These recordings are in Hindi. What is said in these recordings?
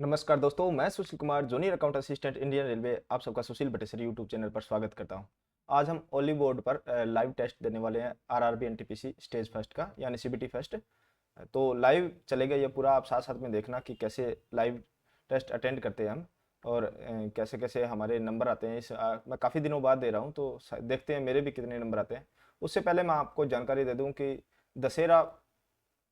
नमस्कार दोस्तों, मैं Sushil Kumar, junior account assistant, Indian railway. आप सबका सुशील बटेसर यूट्यूब चैनल पर स्वागत करता हूं। आज हम ओली बोर्ड पर लाइव टेस्ट देने वाले हैं आरआरबी एनटीपीसी स्टेज फर्स्ट का, यानी सीबीटी फर्स्ट। तो लाइव चलेगा ये पूरा, आप साथ साथ में देखना कि कैसे लाइव टेस्ट अटेंड करते हैं हम, और कैसे कैसे हमारे नंबर आते हैं। मैं काफ़ी दिनों बाद दे रहा हूँ, तो देखते हैं मेरे भी कितने नंबर आते हैं। उससे पहले मैं आपको जानकारी दे दूँ कि दशहरा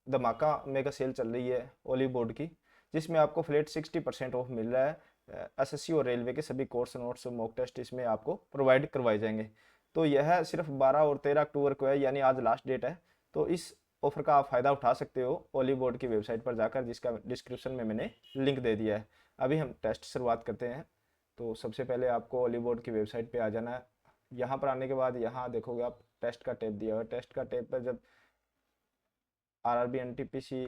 धमाका मेगा सेल चल रही है ओली बोर्ड की, जिसमें आपको फ्लैट 60% ऑफ मिल रहा है। एसएससी और रेलवे के सभी कोर्स नोट्स, मॉक टेस्ट इसमें आपको प्रोवाइड करवाए जाएंगे। तो यह सिर्फ 12 और 13 अक्टूबर को है, यानी आज लास्ट डेट है। तो इस ऑफर का आप फ़ायदा उठा सकते हो ओली बोर्ड की वेबसाइट पर जाकर, जिसका डिस्क्रिप्शन में मैंने लिंक दे दिया है। अभी हम टेस्ट शुरुआत करते हैं। तो सबसे पहले आपको ओली बोर्ड की वेबसाइट पे आ जाना है। यहाँ पर आने के बाद यहाँ देखोगे आप टेस्ट का टैब दिया हुआ है। टेस्ट का टैब पर जब आरआरबी एनटीपीसी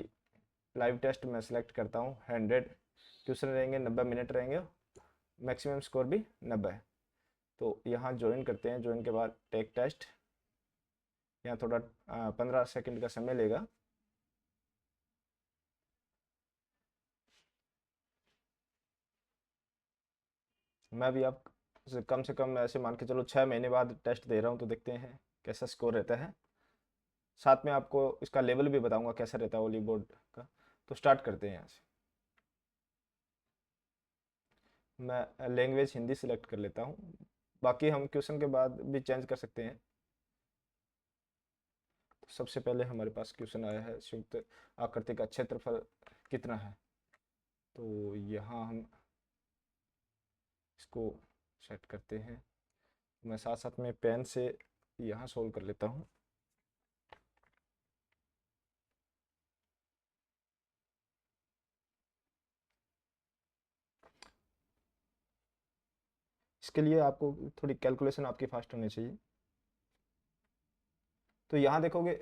लाइव टेस्ट में सेलेक्ट करता हूँ, 100 क्वेश्चन रहेंगे, 90 मिनट रहेंगे, मैक्सिमम स्कोर भी 90 है। तो यहाँ ज्वाइन करते हैं। ज्वाइन के बाद टेक टेस्ट, यहाँ थोड़ा 15 सेकंड का समय लेगा। मैं भी आप कम से कम ऐसे मान के चलो 6 महीने बाद टेस्ट दे रहा हूँ, तो देखते हैं कैसा स्कोर रहता है। साथ में आपको इसका लेवल भी बताऊंगा कैसा रहता है ओली बोर्ड का। तो स्टार्ट करते हैं यहाँ से। मैं लैंग्वेज हिंदी सिलेक्ट कर लेता हूँ। बाकी हम क्वेश्चन के बाद भी चेंज कर सकते हैं। तो सबसे पहले हमारे पास क्वेश्चन आया है, संयुक्त आकृति का क्षेत्रफल कितना है। तो यहाँ हम इसको सेट करते हैं। मैं साथ साथ में पेन से यहाँ सोल्व कर लेता हूँ। इसके लिए आपको थोड़ी कैलकुलेशन आपकी फास्ट होनी चाहिए। तो यहाँ देखोगे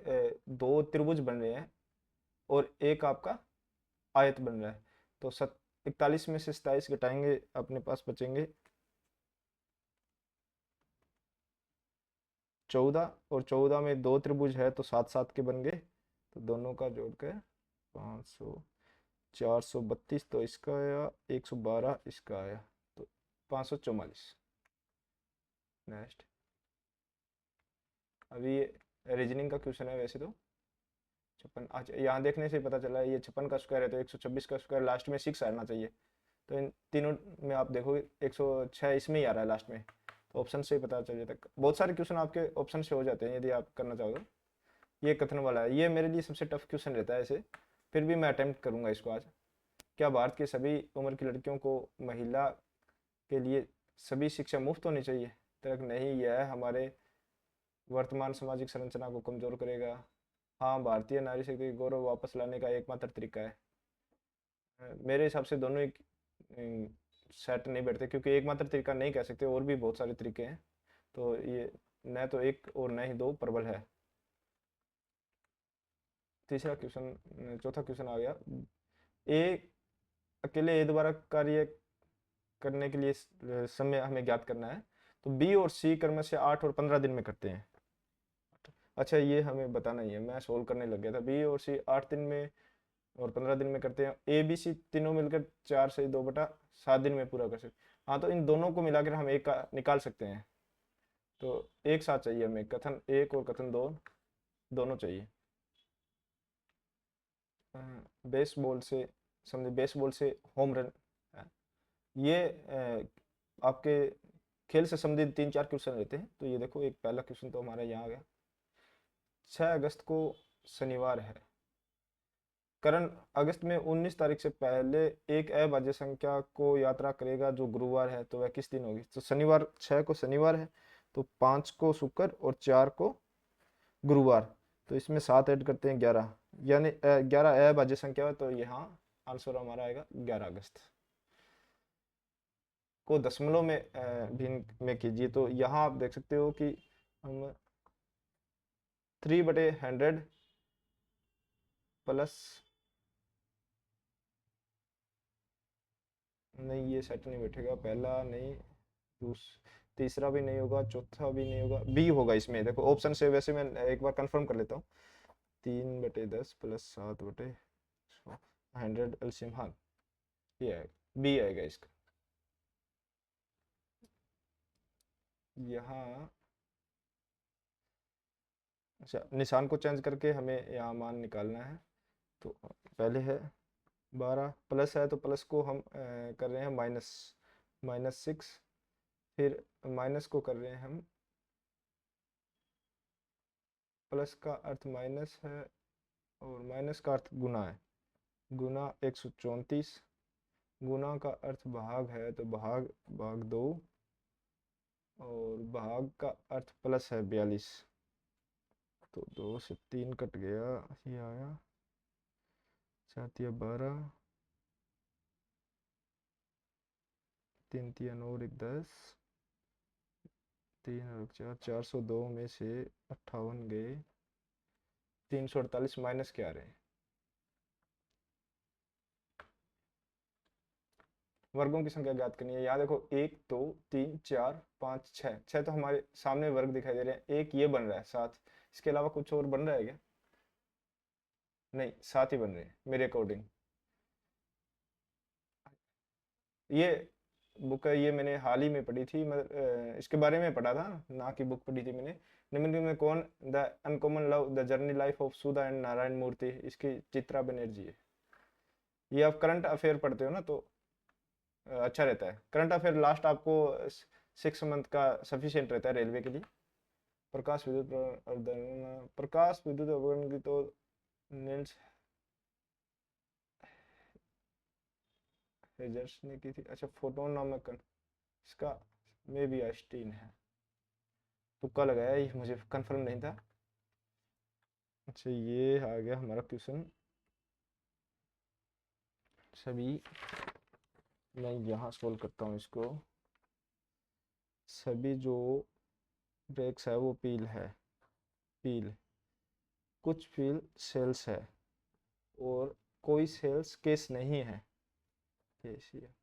दो त्रिभुज बन रहे हैं और एक आपका आयत बन रहा है। तो 41 में से 27 घटाएंगे, अपने पास बचेंगे 14। और 14 में दो त्रिभुज है तो 7 7 के बन गए। तो दोनों का जोड़ के 500, 432, तो इसका आया 112, इसका आया तो 544। नेक्स्ट, अभी ये रीजनिंग का क्वेश्चन है वैसे तो। 56, अच्छा यहाँ देखने से पता चला है ये 56 का स्क्वायर है, तो 126 का स्क्वायर लास्ट में 6 आना चाहिए। तो इन तीनों में आप देखोगे 106 इसमें ही आ रहा है लास्ट में। तो ऑप्शन से ही पता चल जाता है। बहुत सारे क्वेश्चन आपके ऑप्शन से हो जाते हैं यदि आप करना चाहो तो। ये कथन वाला है, ये मेरे लिए सबसे टफ क्वेश्चन रहता है ऐसे। फिर भी मैं अटेम्प्ट करूंगा इसको आज। क्या भारत के सभी उम्र की लड़कियों को महिला के लिए सभी शिक्षा मुफ्त होनी चाहिए? तक नहीं, यह हमारे वर्तमान सामाजिक संरचना को कमजोर करेगा। हाँ, भारतीय नारी शक्ति के गौरव वापस लाने का एकमात्र तरीका है। मेरे हिसाब से दोनों एक सेट नहीं बैठते, क्योंकि एकमात्र तरीका नहीं कह सकते, और भी बहुत सारे तरीके हैं। तो ये न तो एक और न ही दो प्रबल है। तीसरा क्वेश्चन, चौथा क्वेश्चन आ गया। ए अकेले ए द्वारा कार्य करने के लिए समय हमें ज्ञात करना है। तो बी और सी कर्म से 8 और 15 दिन में करते हैं। अच्छा, ये हमें बताना ही है। मैं सोल्व करने लग गया था। बी और सी 8 दिन में और 15 दिन में करते हैं। ए बी सी तीनों मिलकर 4 से 2 बटा 7 दिन में पूरा कर सकते हैं। हाँ, तो इन दोनों को मिलाकर हम एक का निकाल सकते हैं। तो एक साथ चाहिए हमें, कथन एक और कथन दो दोनों चाहिए। बेसबॉल से समझे, बेसबॉल से होम रन। ये आपके खेल से संबंधित 3 4 क्वेश्चन रहते हैं। तो ये देखो, एक पहला क्वेश्चन तो हमारा यहाँ आ गया। 6 अगस्त को शनिवार है। करण अगस्त में 19 तारीख से पहले एक अभाज्य संख्या को यात्रा करेगा जो गुरुवार है, तो वह किस दिन होगी? तो शनिवार, 6 को शनिवार है, तो 5 को शुक्र और 4 को गुरुवार। तो इसमें 7 ऐड करते हैं, 11, यानी 11 अभाज्य संख्या है। तो यहाँ आंसर हमारा आएगा 11 अगस्त। को दशमलव में भिन्न में कीजिए। तो यहाँ आप देख सकते हो कि हम 3/100 प्लस, नहीं ये सेट नहीं बैठेगा। पहला नहीं, तीसरा भी नहीं होगा, चौथा भी नहीं होगा, बी होगा इसमें। देखो ऑप्शन से वैसे मैं एक बार कंफर्म कर लेता हूँ। 3/10 प्लस 7/100 एलसीएम, हाँ ये आएगा, बी आएगा इसका। यहाँ अच्छा, निशान को चेंज करके हमें यहाँ मान निकालना है। तो पहले है 12, प्लस है तो प्लस को हम कर रहे हैं माइनस, -6। फिर माइनस को कर रहे हैं हम, प्लस का अर्थ माइनस है और माइनस का अर्थ गुना है, गुना 134, गुना का अर्थ भाग है तो भाग भाग 2, और भाग का अर्थ प्लस है 42। तो 2 से 3 कट गया, ये आया 7 या 12, 3 3 और 1 10, 3 और 4 402 में से 58 गए, 348 माइनस क्या रहे, वर्गों की संख्या ज्ञात करनी है। यहाँ देखो 1 2 3 4 5 6, 6 तो हमारे सामने वर्ग दिखाई दे रहे हैं, एक ये बन रहा है 7, इसके अलावा कुछ और बन रहा है क्या? नहीं, 7 ही बन रहे हैं मेरे अकॉर्डिंग। ये बुक है, ये मैंने हाल ही में पढ़ी थी, मैं इसके बारे में पढ़ा था, ना कि बुक पढ़ी थी मैंने। निम्न में कौन the uncommon love the journey life of Sudha and Narayan Murthy, इसकी चित्रा बनर्जी है। ये आप करंट अफेयर पढ़ते हो ना, तो अच्छा रहता है करंट अफेयर, लास्ट आपको 6 मंथ का सफिशियंट रहता है रेलवे के लिए। प्रकाश विद्युत प्रकाश विद्युत उपकरण की तो नील्स हेजर्स ने की थी। अच्छा, फोटोन नामक इसका मे बी आइंस्टीन है, तुक्का लगाया, ये मुझे कंफर्म नहीं था। अच्छा, ये आ गया हमारा क्वेश्चन। सभी, मैं यहाँ सोल्व करता हूँ इसको। सभी जो ब्रेक्स है वो पील है, पील, कुछ पील सेल्स है और कोई सेल्स केस नहीं है, केस ही है।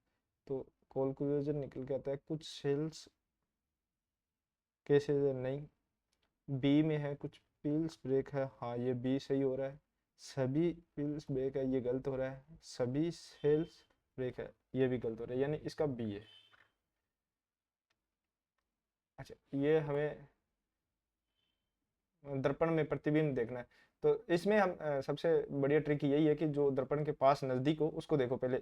तो कॉन्क्लूजन निकल के आता है कुछ सेल्स केसेस नहीं। बी में है कुछ पील्स ब्रेक है, हाँ ये बी सही हो रहा है। सभी पील्स ब्रेक है, ये गलत हो रहा है। सभी सेल्स ब्रेक है, ये भी गलत हो रहा है, यानी इसका बी है। अच्छा, ये हमें दर्पण में प्रतिबिंब देखना है, तो इसमें हम सबसे बढ़िया ट्रिक यही है कि जो दर्पण के पास नजदीक हो उसको देखो पहले।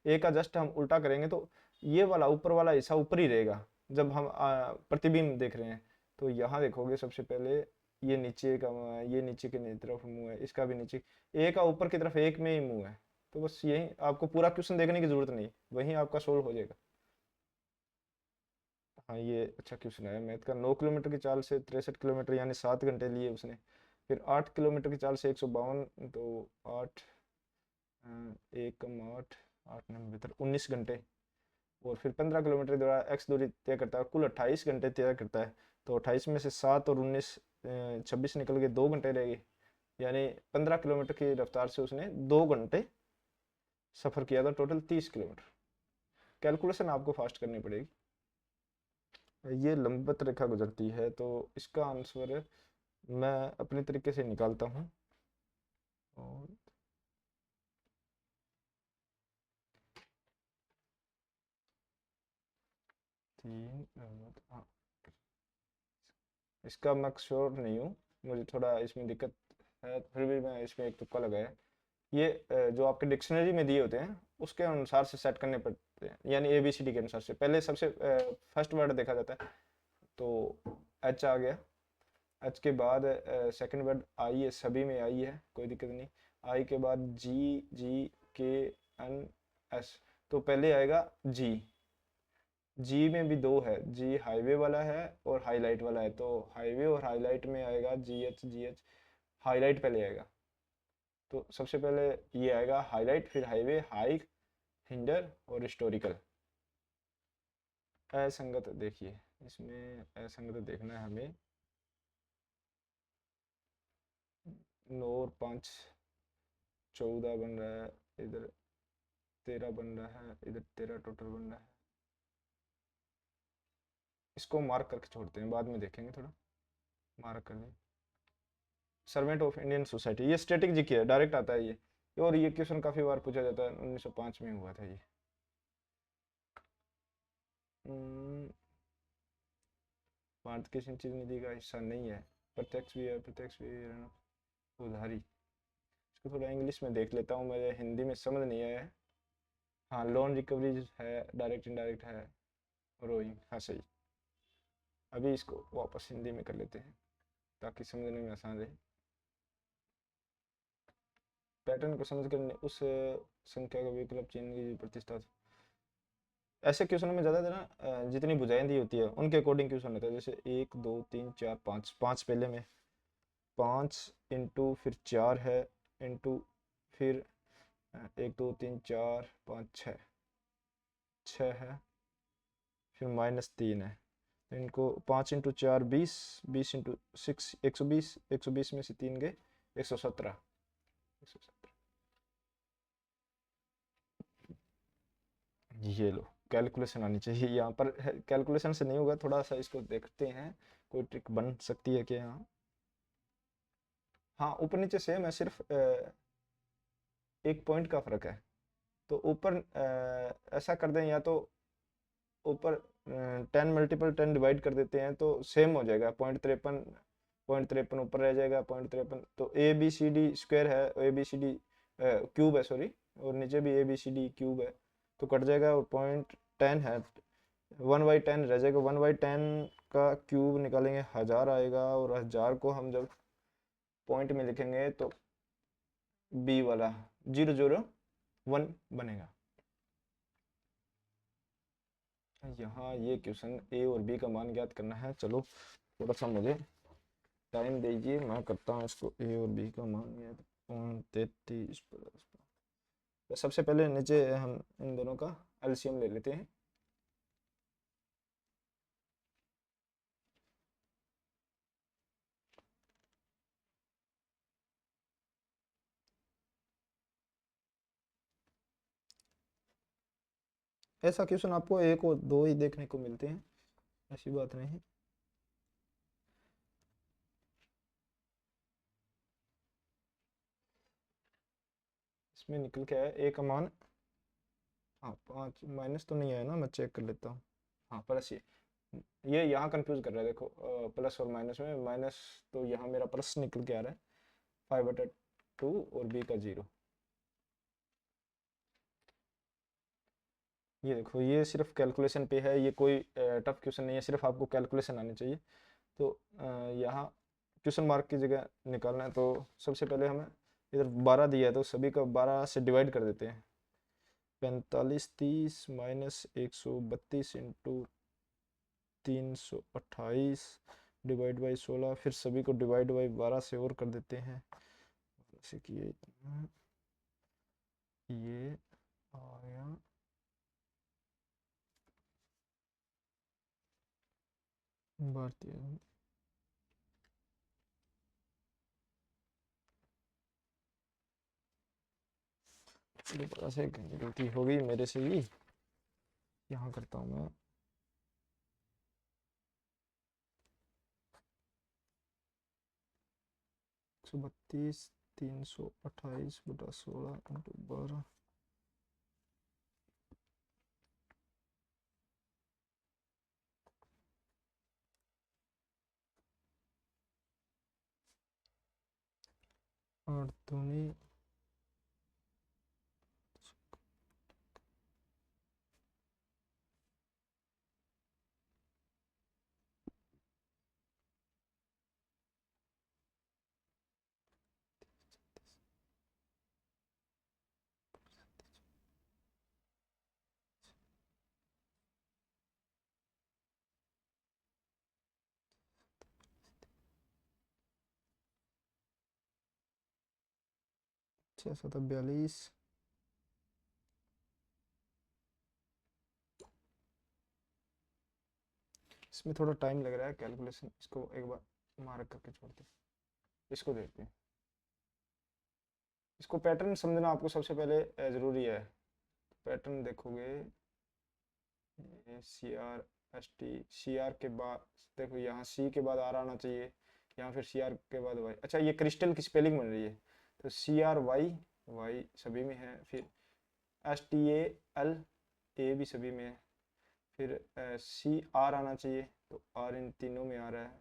ए का जस्ट हम उल्टा करेंगे तो ये वाला ऊपर वाला हिस्सा ऊपर ही रहेगा जब हम प्रतिबिंब देख रहे हैं। तो यहाँ देखोगे सबसे पहले ये नीचे का मुंह है, ये नीचे की तरफ मुंह है, इसका भी नीचे, ए का ऊपर की तरफ एक में ही मुंह है। तो बस यही, आपको पूरा क्वेश्चन देखने की जरूरत नहीं, वहीं आपका सोल्व हो जाएगा। हाँ, ये अच्छा क्वेश्चन है मैथ का। 9 किलोमीटर की चाल से 63 किलोमीटर यानी 7 घंटे लिए उसने। फिर 8 किलोमीटर की चाल से 152, तो 8 एक कम 8, 8 9 19 घंटे। और फिर 15 किलोमीटर द्वारा एक्स दूरी तय करता है, कुल 28 घंटे तय करता है। तो 28 में से 7 और 19 26 निकल के 2 घंटे रहेगी, यानी 15 किलोमीटर की रफ्तार से उसने 2 घंटे सफर किया था, टोटल 30 किलोमीटर। कैलकुलेशन आपको फास्ट करनी पड़ेगी। ये लंबवत रेखा गुजरती है, तो इसका आंसर मैं अपने तरीके से निकालता हूँ। और 3, हाँ, इसका मैं श्योर नहीं हूँ, मुझे थोड़ा इसमें दिक्कत है, फिर भी मैं इसमें एक तुक्का लगाया। ये जो आपके डिक्शनरी में दिए होते हैं उसके अनुसार से सेट करने पड़ते हैं, यानी ABCD के अनुसार से। पहले सबसे फर्स्ट वर्ड देखा जाता है, तो एच आ गया। एच के बाद सेकंड वर्ड आई है, सभी में आई है, कोई दिक्कत नहीं। आई के बाद GGKNS, तो पहले आएगा जी। जी में भी दो है, जी हाईवे वाला है और हाईलाइट वाला है, तो हाईवे और हाईलाइट में आएगा GH। हाईलाइट पहले आएगा, तो सबसे पहले ये आएगा हाईलाइट, फिर हाईवे, हाई, हिंडर और हिस्टोरिकल। असंगत देखिए, इसमें असंगत देखना है हमें। 9 और 5 14 बन रहा है, इधर 13 बन रहा है, इधर 13 टोटल बन रहा है। इसको मार्क करके छोड़ते हैं, बाद में देखेंगे, थोड़ा मार्क कर दें। सर्वेंट ऑफ इंडियन सोसाइटी, ये स्टैटिक जीके है, डायरेक्ट आता है ये। और ये क्वेश्चन काफी बार पूछा जाता है, 1905 में हुआ था ये। भारत की सिंचित निधि का हिस्सा नहीं है, प्रत्यक्ष भी है, प्रत्यक्ष भी है, उधारी। इसको थोड़ा इंग्लिश में देख लेता हूँ, मुझे हिंदी में समझ नहीं आया है। हाँ, लोन रिकवरी है, डायरेक्ट इनडायरेक्ट है, रोइंग, हाँ सही। अभी इसको वापस हिंदी में कर लेते हैं ताकि समझने में आसान रहे। पैटर्न को समझ कर उस संख्या का विकल्प चिन्ह की प्रतिष्ठा। ऐसे क्वेश्चन में ज़्यादा ना जितनी बुझाएं दी होती है उनके अकॉर्डिंग क्वेश्चन होता है। जैसे 1 2 3 4 5, 5 पहले में, 5 इंटू फिर 4 है, इंटू फिर 1 2 3 4 5 6, 6 है, फिर -3 है। तो इनको 5 इंटू 4 20, 20 इंटू 6 120, 120 में से 3 गए 117, 117। ये लो, कैलकुलेशन आनी चाहिए यहाँ पर। कैलकुलेशन से नहीं होगा, थोड़ा सा इसको देखते हैं, कोई ट्रिक बन सकती है क्या यहाँ। हाँ, ऊपर नीचे सेम है, सिर्फ एक पॉइंट का फर्क है। तो ऊपर ऐसा कर दें, या तो ऊपर 10 मल्टीपल 10 डिवाइड कर देते हैं तो सेम हो जाएगा, 0.53, 0.53 ऊपर रह जाएगा, 0.53। तो A B C D square है, A B C D cube है, सॉरी, और नीचे भी A B C D cube है, तो कट जाएगा, और 0.10 है, 1/10 रह जाएगा। 1/10 का क्यूब निकालेंगे 1000 आएगा, और 1000 को हम जब पॉइंट में लिखेंगे तो बी वाला 001 बनेगा। यहाँ ये क्वेश्चन ए और बी का मान ज्ञात करना है। चलो थोड़ा सा मुझे टाइम दीजिए, मैं करता हूँ इसको। ए और बी का मान ज्ञात, 33 प्लस, तो सबसे पहले नीचे हम इन दोनों का एलसीएम ले लेते हैं। ऐसा क्वेश्चन आपको एक और दो ही देखने को मिलते हैं, ऐसी बात नहीं। इसमें निकल के आया ए का मान, हाँ 5, माइनस तो नहीं आया ना, मैं चेक कर लेता हूँ। हाँ प्लस, ये यहाँ कंफ्यूज कर रहा है, देखो प्लस और माइनस में, माइनस तो यहाँ मेरा प्लस निकल के आ रहा है, 5/2 और बी का 0। ये देखो, ये सिर्फ कैलकुलेशन पे है, ये कोई टफ क्वेश्चन नहीं है, सिर्फ आपको कैलकुलेशन आनी चाहिए। तो यहाँ क्वेश्चन मार्क की जगह निकालना है, तो सबसे पहले हमें इधर 12 दिया है तो सभी का 12 से डिवाइड कर देते हैं। 45 30 -132 इंटू 328 डिवाइड बाई 16, फिर सभी को डिवाइड बाई 12 से और कर देते हैं, जैसे कि ये आया भारतीय। थोड़ा सा गलती हो गई मेरे से ही, यहाँ करता हूँ मैं। 132 328/16 इंटू 12, और दूनी 6 7 42। इसमें थोड़ा टाइम लग रहा है कैलकुलेशन, इसको एक बार मार्क करके छोड़ते हैं, इसको देखते हैं। इसको पैटर्न समझना आपको सबसे पहले ज़रूरी है। पैटर्न देखोगे, C R S T, C R के बाद देखो, यहाँ सी के बाद आर आना चाहिए, यहाँ फिर सी आर के बाद वाई। अच्छा, ये क्रिस्टल की स्पेलिंग बन रही है, तो CRY वाई सभी में है, फिर STAL ए भी सभी में है, फिर CR आना चाहिए, तो R इन तीनों में आ रहा है,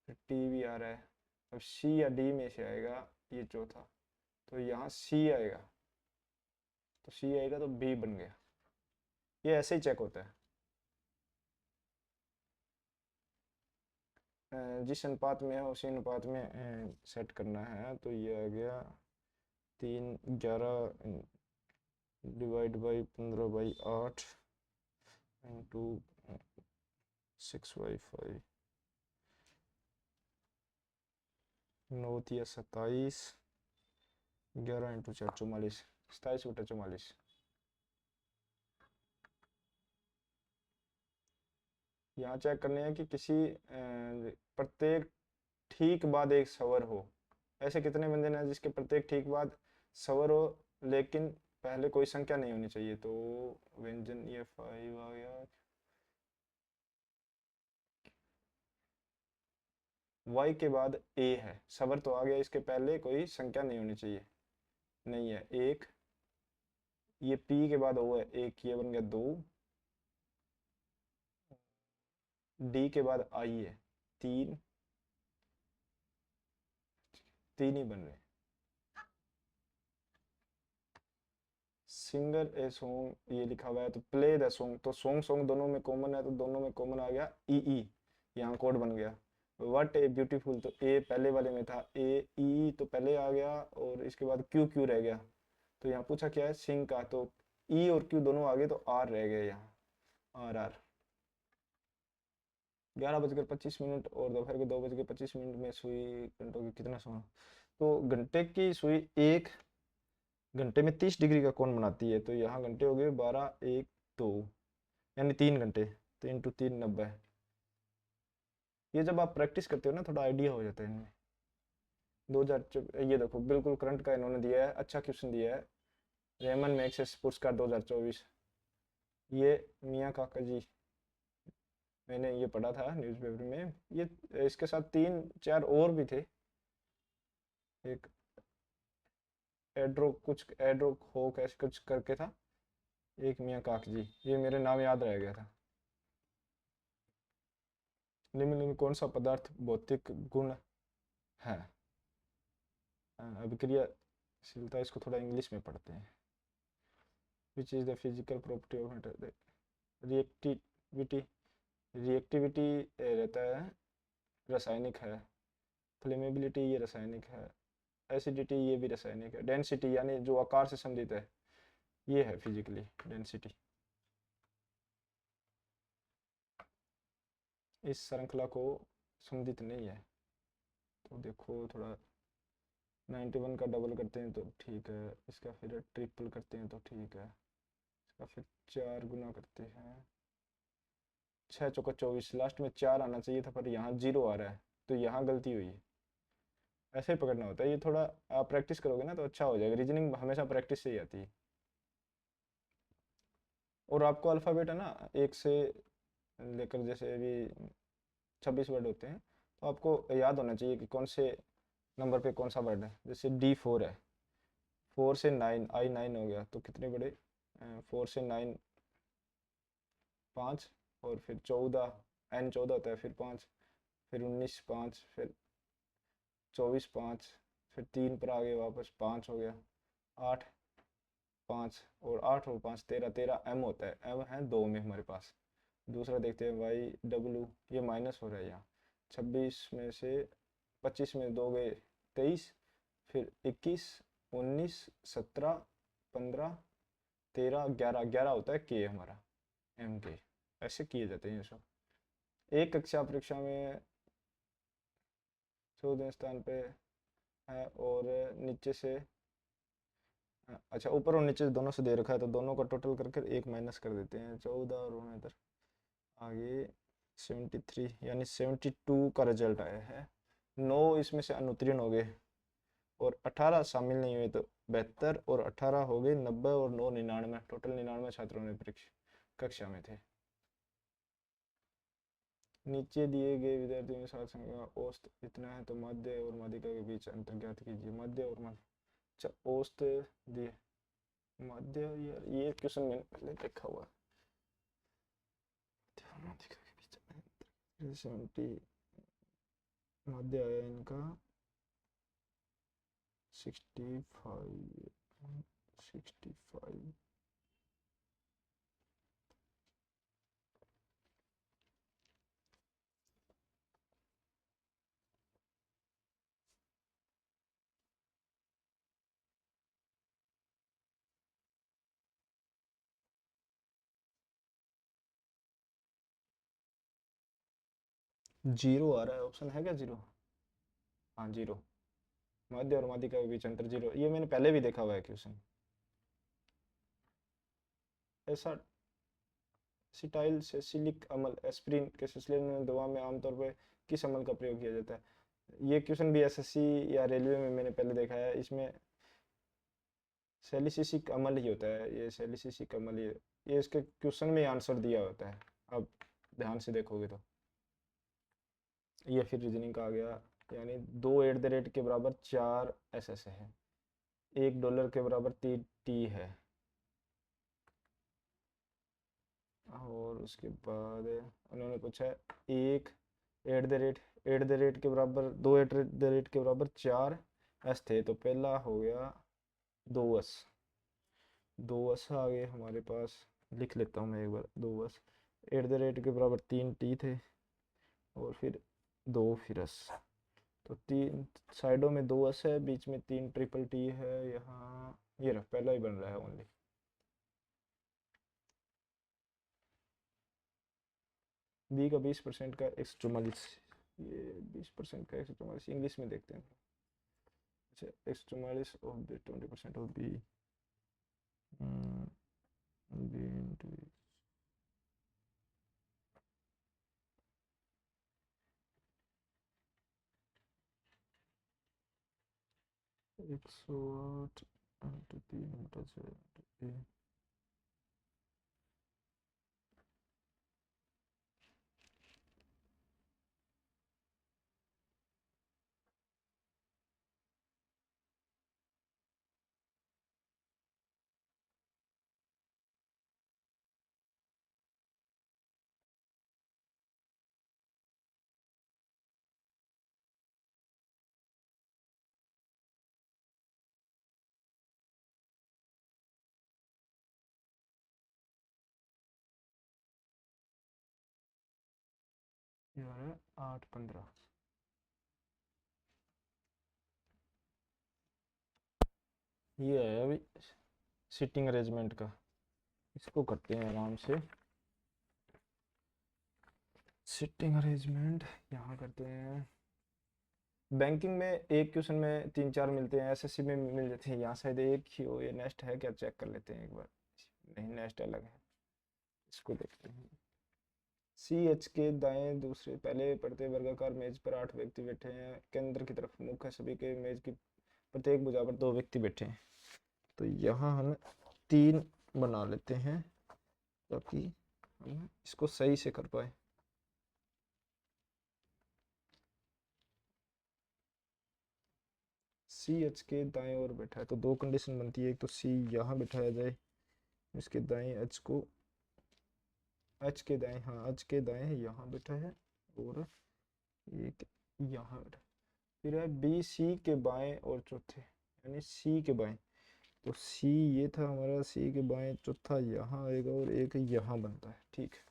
फिर T भी आ रहा है। अब C या D में से आएगा ये चौथा, तो यहाँ C आएगा, तो C आएगा तो B बन गया। ये ऐसे ही चेक होता है। जिस अनुपात में है उसी अनुपात में सेट करना है। तो ये आ गया 3 11 डिवाइड बाई 15/8 इंटू 6/5, 9 या 27, 11 इंटू 4 44, 27/44। यहाँ चेक करने हैं कि किसी प्रत्येक ठीक बाद एक स्वर हो। ऐसे कितने व्यंजन हैं जिसके प्रत्येक ठीक बाद स्वर हो लेकिन पहले कोई संख्या नहीं होनी चाहिए। तो व्यंजन ये 5 आ गया। वाई के बाद ए है, स्वर तो आ गया, इसके पहले कोई संख्या नहीं होनी चाहिए, नहीं है। एक, ये पी के बाद ओ है, एक, ये बन गया 2, डी के बाद आई है 3, 3 ही बन रहे। सिंगर ए सॉन्ग ये लिखा हुआ है, तो प्ले द सॉन्ग, तो सॉन्ग सॉन्ग दोनों में कॉमन है, तो दोनों में कॉमन आ गया ई ई, यहाँ कोड बन गया। व्हाट ए ब्यूटीफुल, तो ए पहले वाले में था, ए ई तो पहले आ गया, और इसके बाद क्यू क्यू रह गया। तो यहाँ पूछा क्या है, सिंग का, तो ई और क्यू दोनों आ गए, तो आर रह गया यहाँ, आर आर। 11:25 और दोपहर के 2:25 में सुई घंटों की कितना समय, तो घंटे की सुई 1 घंटे में 30 डिग्री का कोण बनाती है। तो यहाँ घंटे हो गए 12 1 2, यानी 3 घंटे, तो इंटू 3 90। ये जब आप प्रैक्टिस करते हो ना थोड़ा आइडिया हो जाता है इनमें। 2000, ये देखो बिल्कुल करंट का इन्होंने दिया है, अच्छा क्वेश्चन दिया है। रेमन मैग्सेसे पुरस्कार 2024, ये मियाँ काका जी, मैंने ये पढ़ा था न्यूज़पेपर में। ये इसके साथ 3 4 और भी थे, एक एड्रो कुछ एड्रो हो कैसे कुछ करके था, एक मियाँ काक जी, ये मेरे नाम याद रह गया था। निम्न में कौन सा पदार्थ भौतिक गुण है। अभिक्रियाशीलता, इसको थोड़ा इंग्लिश में पढ़ते हैं। Which is the physical property of matter, reactivity, reactivity रहता है, रासायनिक है। फ्लेमेबिलिटी ये रासायनिक है। एसिडिटी ये भी रासायनिक है। डेंसिटी यानी जो आकार से संबंधित है, ये है फिजिकली डेंसिटी। इस श्रृंखला को संबंधित नहीं है, तो देखो थोड़ा 91 का डबल करते हैं तो ठीक है, इसका फिर ट्रिपल करते हैं तो ठीक है, इसका फिर 4 गुना करते हैं, 6 चौका 24, लास्ट में 4 आना चाहिए था पर यहाँ 0 आ रहा है, तो यहाँ गलती हुई है। ऐसे ही पकड़ना होता है, ये थोड़ा आप प्रैक्टिस करोगे ना तो अच्छा हो जाएगा। रीजनिंग हमेशा प्रैक्टिस से ही आती है। और आपको अल्फ़ाबेट है ना, एक से लेकर जैसे अभी 26 वर्ड होते हैं, तो आपको याद होना चाहिए कि कौन से नंबर पे कौन सा वर्ड है। जैसे D4 है, 4 से 9, I9 हो गया, तो कितने बड़े, 4 से 9 5, और फिर 14, N 14 होता है, फिर 5, फिर 19 5, फिर 24 5, फिर 3 पर आ गए वापस 5 हो गया, 8 5, और 8 और 5 13, 13 M होता है, M है 2 में हमारे पास। दूसरा देखते हैं YW, ये माइनस हो रहा है यहाँ, 26 में से 25 में 2 गए 23, फिर 21 19 17 15 13 11, 11 होता है K हमारा, MK। ऐसे किए जाते हैं ये सब। एक कक्षा परीक्षा में 14वें स्थान पे है, और नीचे से, अच्छा ऊपर और नीचे दोनों से दे रखा है, तो दोनों का टोटल करके 1 माइनस कर देते हैं, 14 और इधर आगे 73, यानी 72 का रिजल्ट आया है। 9 इसमें से अनुत्तीर्ण हो गए, और 18 शामिल नहीं हुए, तो 72, और 18 हो गए 90, और 9 99, टोटल 99 छात्रों ने परीक्षा कक्षा में थे। नीचे दिए गए विद्यार्थियों के साथ संख्या औसत इतना है, तो मध्य और माध्यिका के बीच अंतर ज्ञात कीजिए। मध्य और मध्य, अच्छा औसत दिए मध्य, यार ये क्वेश्चन मैंने पहले देखा हुआ है। 70 मध्य आया इनका 65 65। जीरो आ रहा है, ऑप्शन है क्या जीरो? हाँ जीरो। मध्य और माध्यिका के बीच अंतर जीरो, ये मैंने पहले भी देखा हुआ है क्वेश्चन। ऐसा सिटाइल सेसिलिक अम्ल एस्पिरिन के सिलसिले में दवा में आमतौर पर किस अम्ल का प्रयोग किया जाता है? ये क्वेश्चन भी एसएससी या रेलवे में मैंने पहले देखा है। इसमें सैलिसिलिक अम्ल ही होता है, ये सैलिसिलिक अम्ल ये इसके क्वेश्चन में आंसर दिया होता है, अब ध्यान से देखोगे तो। ये फिर रीजनिंग का आ गया, यानी 2 के बराबर 4 एस है, $1 के बराबर 3 टी है, और उसके बाद उन्होंने पूछा है एट द रेट के बराबर 2 के बराबर 4 एस थे, तो पहला हो गया 2 एस। 2 एस आ गए हमारे पास, लिख लेता हूँ मैं एक बार। 2 एस के बराबर 3 टी थे, और फिर 2 फिर एस, तो 3 साइडों में 2 एस है, बीच में 3 ट्रिपल टी है यहाँ। ये रहा, पहला ही बन रहा है ओनली। बी का 20% का 144, ये 20% का 144 इंग्लिश में देखते हैं। अच्छा 144 of the 20% of B, B into 108 into 3 into 7 ये आ रहा है 8-15। ये है अभी सिटिंग अरेंजमेंट का, इसको करते हैं आराम से। सिटिंग अरेंजमेंट यहाँ करते हैं। बैंकिंग में एक क्वेश्चन में 3-4 मिलते हैं, एसएससी में मिल जाते हैं, यहाँ शायद एक ही हो। ये नेक्स्ट है क्या, चेक कर लेते हैं एक बार। नहीं, नेक्स्ट अलग है, इसको देखते हैं। सी एच के दाएं दूसरे पहले पड़ते वर्गाकार मेज पर 8 व्यक्ति बैठे हैं, केंद्र की तरफ मुख है, सभी के मेज की प्रत्येक भुजा पर 2 व्यक्ति बैठे हैं। तो यहाँ हम 3 बना लेते हैं, ताकि हम इसको सही से कर पाए। सी एच के दाएं ओर बैठा है, तो 2 कंडीशन बनती है। एक तो सी यहाँ बैठाया जाए, इसके दाएं एच को, एच के दाएं, हाँ एच के दाएं यहाँ बैठा है, और एक यहाँ बैठा। फिर है बी सी के बाएं और चौथे, यानी सी के बाएं, तो सी ये था हमारा, सी के बाएं चौथा यहाँ आएगा, और एक यहाँ बनता है, ठीक है।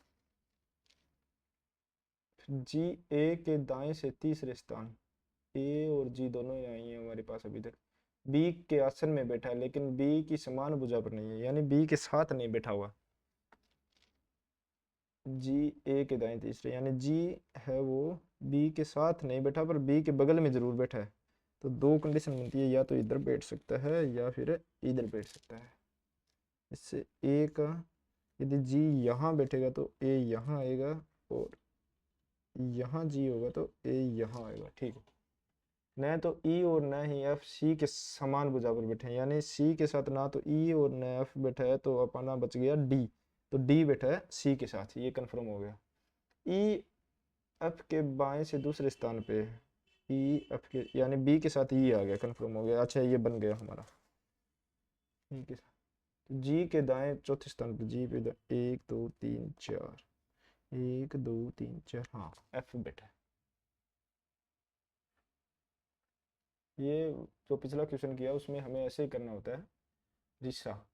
जी ए के दाएं से तीसरे स्थान, ए और जी दोनों यहाँ ही है हमारे पास अभी तक। बी के आसन में बैठा है, लेकिन बी की समान भुजा पर नहीं है, यानी बी के साथ नहीं बैठा हुआ। जी ए के दाएं तीसरे, यानी जी है वो बी के साथ नहीं बैठा, पर बी के बगल में जरूर बैठा है। तो 2 कंडीशन बनती है, या तो इधर बैठ सकता है या फिर इधर बैठ सकता है। इससे ए का, यदि जी यहाँ बैठेगा तो ए यहाँ आएगा, और यहाँ जी होगा तो ए यहाँ आएगा, ठीक है। न तो ई और न ही एफ सी के समान भुजा पर बैठे हैं, यानी सी के साथ ना तो ई और न एफ बैठा है, तो अपना बच गया डी, तो डी बैठा है सी के साथ, ये कंफर्म हो गया। ई एफ के बाएं से दूसरे स्थान पे, ई एफ के, यानी बी के साथ ई आ गया, कंफर्म हो गया। अच्छा ये बन गया हमारा। ई के साथ जी के दाएं चौथे स्थान पर, जी पे 1 2 3 4, 1 2 3 4, हाँ अल्फाबेट है। ये जो पिछला क्वेश्चन किया उसमें हमें ऐसे ही करना होता है। रिसा,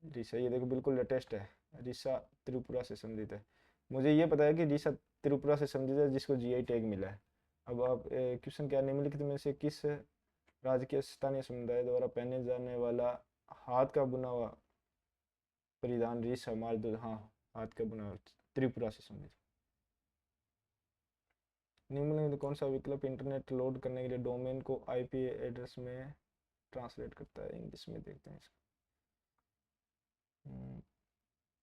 रिसा ये देखो बिल्कुल लेटेस्ट है। रिसा त्रिपुरा से संबंधित है। मुझे ये पता है कि रिसा त्रिपुरा से संबंधित है जिसको जीआई टैग मिला है। अब आप क्वेश्चन क्या, निम्नलिखित में से किस राज्य के स्थानीय समुदाय द्वारा पहने जाने वाला हाथ का बुना हुआ परिधान रिसा मालदुल, हाँ हाथ का बुना हुआ त्रिपुरा से संबंधित। निम्नलिखित में कौन सा विकल्प इंटरनेट लोड करने के लिए डोमेन को आईपी एड्रेस में ट्रांसलेट करता है? इंग्लिश में देखते हैं इसको।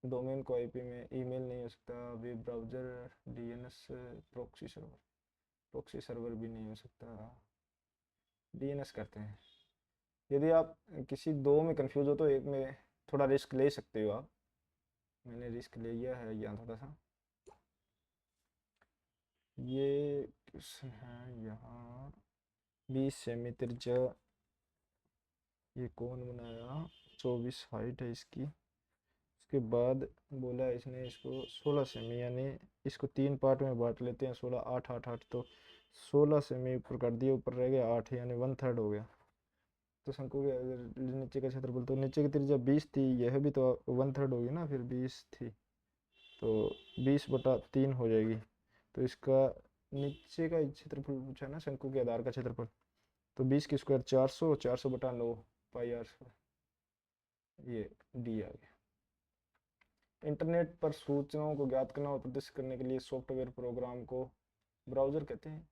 डोमेन को आईपी में ईमेल नहीं हो सकता, web browser, DNS, proxy server भी नहीं हो सकता। डीएनएस करते हैं। यदि आप किसी दो में कंफ्यूज हो तो एक में थोड़ा रिस्क ले सकते हो आप। मैंने रिस्क ले लिया है यहाँ थोड़ा सा। ये क्वेश्चन है यहाँ, 20 सेमी त्रिज्या, ये कौन बनाया? 24 हाइट है इसकी। उसके बाद बोला इसने इसको 16 सेमी, यानी इसको 3 पार्ट में बांट लेते हैं। 16 8 8 8, तो 16 सेमी ऊपर कर दिया, ऊपर रह गया 8, यानी 1/3 हो गया। तो शंकु के अगर नीचे का क्षेत्रफल, तो नीचे की त्रिज्या 20 थी, यह भी तो 1/3 होगी ना, फिर 20 थी तो 20/3 हो जाएगी। तो इसका नीचे का क्षेत्रफल पूछा ना, शंकु के आधार का क्षेत्रफल, तो 20 की स्क्वायर 400, 400/9 पाई आर स्क्वायर, ये डी आ गया। इंटरनेट पर सूचनाओं को ज्ञात करना और प्रदर्शित करने के लिए सॉफ्टवेयर प्रोग्राम को ब्राउज़र कहते हैं।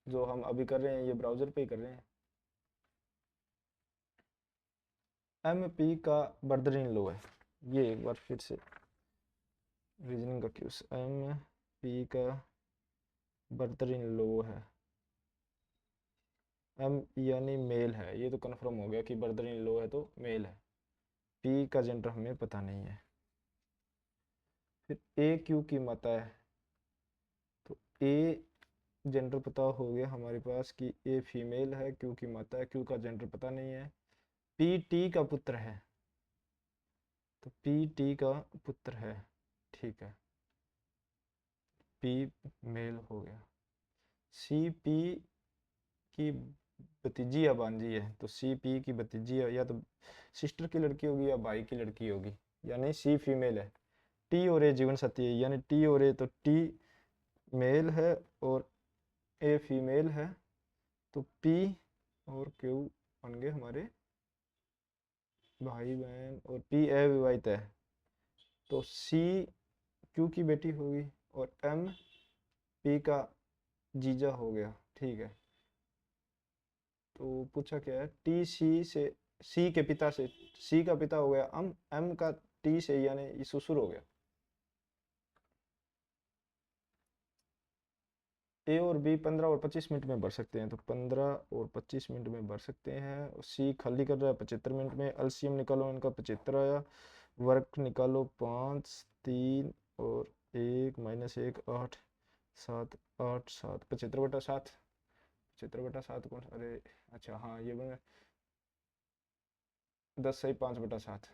जो हम अभी कर रहे हैं ये ब्राउज़र पे ही कर रहे हैं। एमपी का बर्दरिन लो है, ये एक बार फिर से रीजनिंग का क्वेश्चन। एमपी का बर्दरिन लो है। एम यानी मेल है, ये तो कन्फर्म हो गया कि बर्दरिन लो है तो मेल है। पी का जेंडर हमें पता नहीं है। फिर ए क्यू की माता है, तो ए जेंडर पता हो गया हमारे पास कि ए फीमेल है, क्यू की माता है, क्यू का जेंडर पता नहीं है। पी टी का पुत्र है, तो पी टी का पुत्र है, ठीक है, पी मेल हो गया। सी पी की भतीजी या भांजी है, तो सी पी की भतीजी है, या तो सिस्टर की लड़की होगी या भाई की लड़की होगी, यानी सी फीमेल है। टी और ए जीवन साथी है, यानी टी और ए, तो टी मेल है और ए फीमेल है, तो पी और क्यू बन गए हमारे भाई बहन, और पी अविवाहित है, तो सी क्यू की बेटी होगी, और एम पी का जीजा हो गया, ठीक है। तो पूछा क्या है, टी सी से, सी के पिता से, सी का पिता हो गया एम का टी से, यानी ससुर हो गया। ए और बी 15 और 25 मिनट में भर सकते हैं, तो 15 और 25 मिनट में भर सकते हैं। सी खाली कर रहा है 75 मिनट में। एलसीएम निकालो इनका, 75 आया। वर्क निकालो 5 3 और 1 - 1 8 7 8 7, 75/7, 75/7 कौन, अरे अच्छा हाँ ये बन 10 सही 5/7।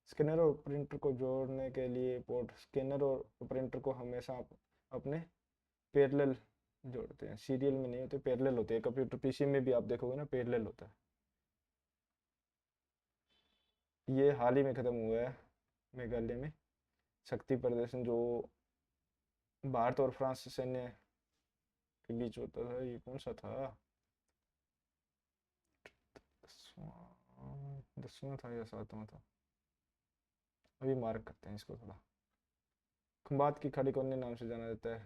स्कैनर और प्रिंटर को जोड़ने के लिए पोर्ट, स्कैनर और प्रिंटर को हमेशा अपने पैरेलल जोड़ते हैं, सीरियल में नहीं होते, पैरेलल होते हैं। कंप्यूटर पीसी में भी आप देखोगे ना पैरेलल होता है। ये हाल ही में ख़त्म हुआ है मेघालय में, शक्ति प्रदर्शन जो भारत और फ्रांस सैन्य के बीच होता था। ये कौन सा था, 10वां था या 7वां था, अभी मार्क करते हैं इसको थोड़ा। खंबात की खाड़ी कौन नाम से जाना जाता है?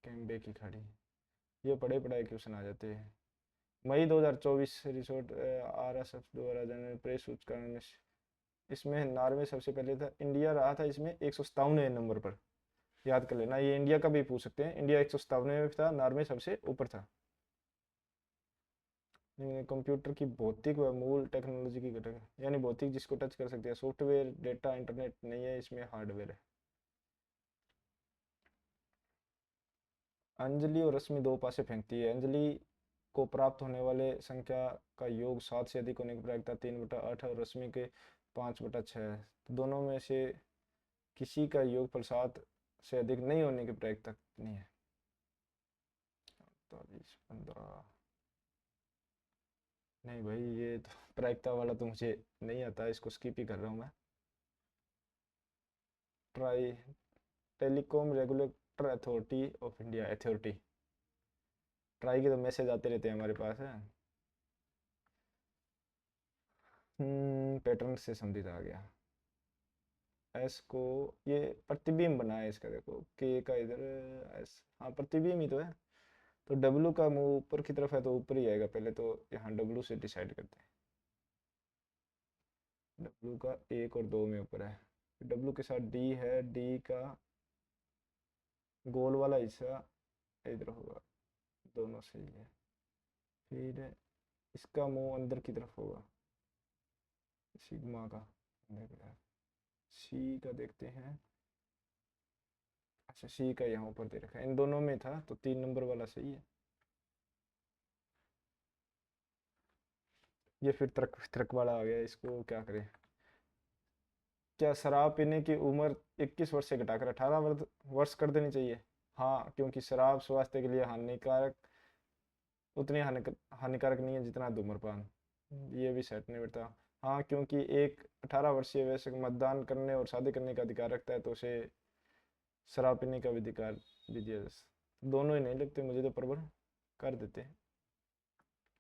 कैम्बे की खाड़ी। ये पढ़े पढ़ाए क्वेश्चन आ जाते हैं। मई 2024 रिसोर्ट आरएसएफ द्वारा जनरल प्रेस सूचकांक में, इसमें नॉर्वे सबसे पहले था, इंडिया रहा था इसमें 157वें नंबर पर। याद कर लेना, ये इंडिया का भी पूछ सकते हैं। इंडिया 157वें में था, नॉर्वे सबसे ऊपर था। कंप्यूटर की भौतिक व मूल टेक्नोलॉजी की घटक है, यानी भौतिक जिसको टच कर सकते हैं। सॉफ्टवेयर डेटा इंटरनेट नहीं है, इसमें हार्डवेयर है। अंजलि और रश्मि दो पासे फेंकती है। अंजलि को प्राप्त होने वाले संख्या का योग 7 से अधिक होने की प्रायिकता 3/8 और रश्मि के 5/6 है। तो दोनों में से किसी का योगफल 7 से अधिक नहीं होने की प्रायिकता कितनी है? 48, 15। नहीं भाई, ये तो प्रायिकता वाला तो मुझे नहीं आता, इसको स्किप ही कर रहा हूँ मैं। Try telecom regulator authority of India, authority. Try के तो मैसेज आते रहते हैं हमारे पास है। पैटर्न से संबंधित आ गया। एस को ये प्रतिबिंब बना है इसका, देखो के का इधर एस, हाँ प्रतिबिंब ही तो है। तो डब्लू का मुंह ऊपर की तरफ है तो ऊपर ही आएगा, पहले तो यहाँ डब्लू से डिसाइड करते हैं। डब्लू का 1 और 2 में ऊपर है, डब्लू के साथ डी है, डी का गोल वाला हिस्सा इधर होगा, दोनों सही है। फिर इसका मुंह अंदर की तरफ होगा, सिग्मा का। सी का देखते हैं, अच्छा सी का यहाँ ऊपर दे रखा है, इन दोनों में था तो 3 नंबर वाला सही है। ये फिर तर्क तर्क वाला आ गया, इसको क्या करें? क्या शराब पीने की उम्र 21 वर्ष से घटाकर 18 वर्ष कर देनी चाहिए? हाँ, क्योंकि शराब स्वास्थ्य के लिए हानिकारक, उतनी हानिकारक नहीं है जितना धूम्रपान। ये भी सेट नहीं बैठता। हाँ, क्योंकि एक 18 वर्षीय वयस्क मतदान करने और शादी करने का अधिकार रखता है तो उसे शराब पीने का भी अधिकार दीजिए। दोनों ही नहीं लगते मुझे तो, प्रबल कर देते हैं।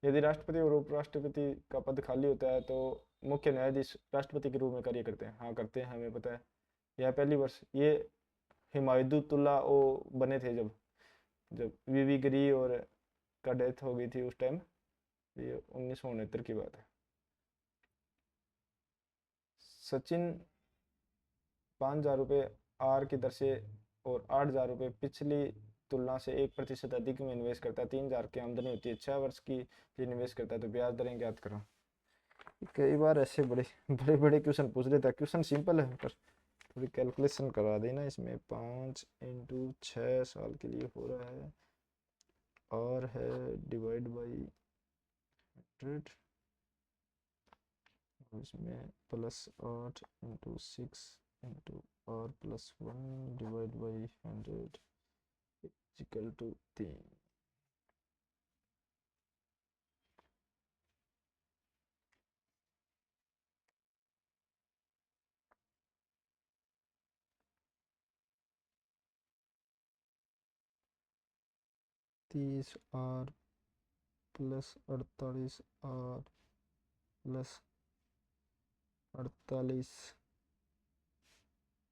यदि राष्ट्रपति और उपराष्ट्रपति का पद खाली होता है तो मुख्य न्यायाधीश राष्ट्रपति के रूप में कार्य करते हैं। हाँ करते हैं, हमें पता है। यह पहली वर्ष ये हिमायतुल्लाह ओ बने थे, जब जब वीवी गिरी और का डेथ हो गई थी उस टाइम, ये 1969 की बात है। सचिन 5,000 रुपये आर की दर से और 8,000 रुपये पिछली तुलना से 1% अधिक में निवेश करता है। 3,000 की आमदनी होती है, 6 वर्ष की लिए निवेश करता है तो ब्याज दरें ज्ञात करो। कई बार ऐसे बड़े बड़े बड़े क्वेश्चन पूछ लेता है। क्वेश्चन सिंपल है पर थोड़ी कैलकुलेशन करवा देना इसमें। 5 × 6 साल के लिए हो रहा है, और है डिवाइड बाई 100, इसमें +8 × 6 × R+1 divide by 100 equal to 3। 30R plus 48R plus 48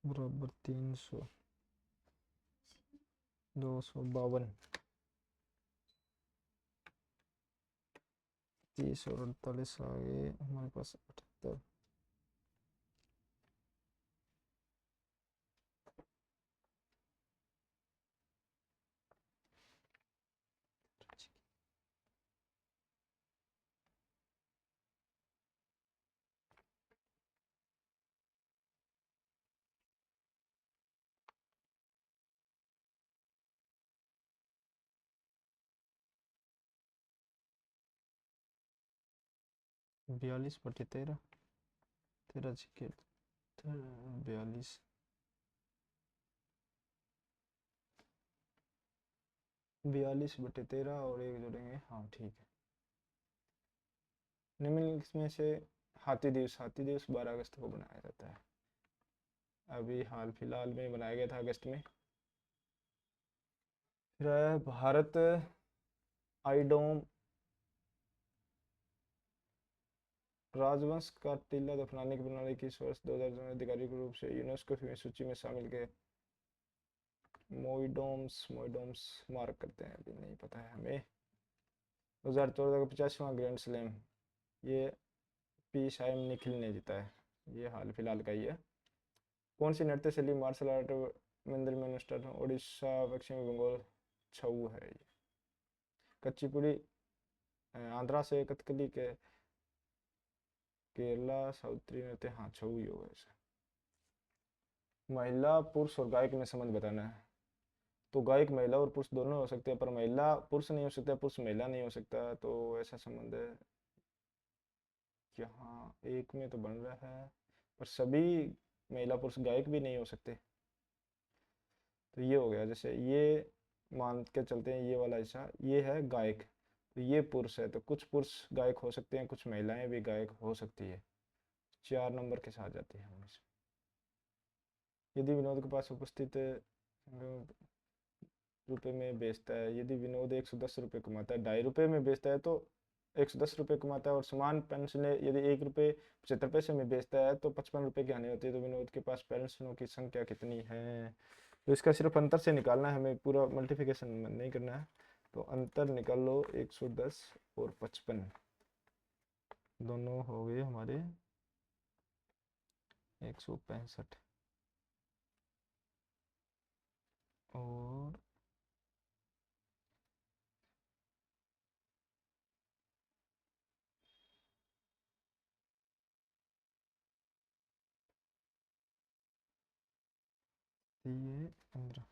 बराबर 300, 252। 30 और 48 आ गए हमारे पास 78। बयालीस बटे 13, 42। 42/13 और 1 जोड़ेंगे, हाँ ठीक है। निम्नलिखित में से हाथी दिवस, हाथी दिवस 12 अगस्त को बनाया जाता है। अभी हाल फिलहाल में बनाया गया था अगस्त में। फिर आया भारत आइडोम राजवंश का टीला दफनाने की प्रणाली किस वर्ष 2000 में आधिकारिक रूप से यूनेस्को की सूची में शामिल किए? मोइडोम्स, मोइडोम्स मार्क करते हैं, अभी नहीं पता है हमें। 2014 का 50वां ग्रैंड स्लैम, ये पी साइम निखिल ने जीता है, ये हाल फिलहाल का ही है। कौन सी नृत्य शैली मार्शल आर्ट मंदिर में अनुष्ठान? उड़ीसा, पश्चिम बंगाल, छऊ है ये। कच्चीपुड़ी आंध्रा से, कथकली के केरला, साउथरी नृत्य, हाँ छऊ ही होगा ऐसा। महिला, पुरुष और गायक में संबंध बताना है। तो गायक महिला और पुरुष दोनों हो सकते हैं, पर महिला पुरुष नहीं हो सकता, पुरुष महिला नहीं हो सकता। तो ऐसा संबंध है यहाँ एक में तो बन रहा है, पर सभी महिला पुरुष गायक भी नहीं हो सकते। तो ये हो गया, जैसे ये मान के चलते हैं, ये वाला हिस्सा ये है गायक, तो ये पुरुष है, तो कुछ पुरुष गायक हो सकते हैं, कुछ महिलाएं भी गायक हो सकती है। 4 नंबर के साथ जाती है हमेशा। यदि विनोद के पास उपस्थित रुपए में बेचता है, यदि विनोद 110 रुपये कमाता है, 2.5 रुपये में बेचता है तो 110 रुपये कमाता है, और समान पेंशन यदि 1 रुपये 75 पैसे में बेचता है तो 55 रुपये की हानि होती है। तो विनोद के पास पेंशनों की संख्या कितनी है? तो इसका सिर्फ अंतर से निकालना है, हमें पूरा मल्टीप्लिकेशन नहीं करना है। तो अंतर निकाल लो, 110 और 55 दोनों हो गए हमारे 165। और ये 15।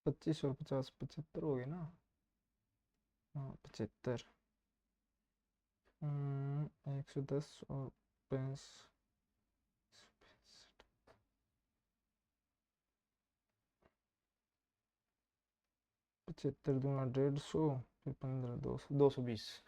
पच्चीस और 50 75 हो गए ना। हाँ 75। 110 और 65। 75 दूना 150, फिर 15 200 220।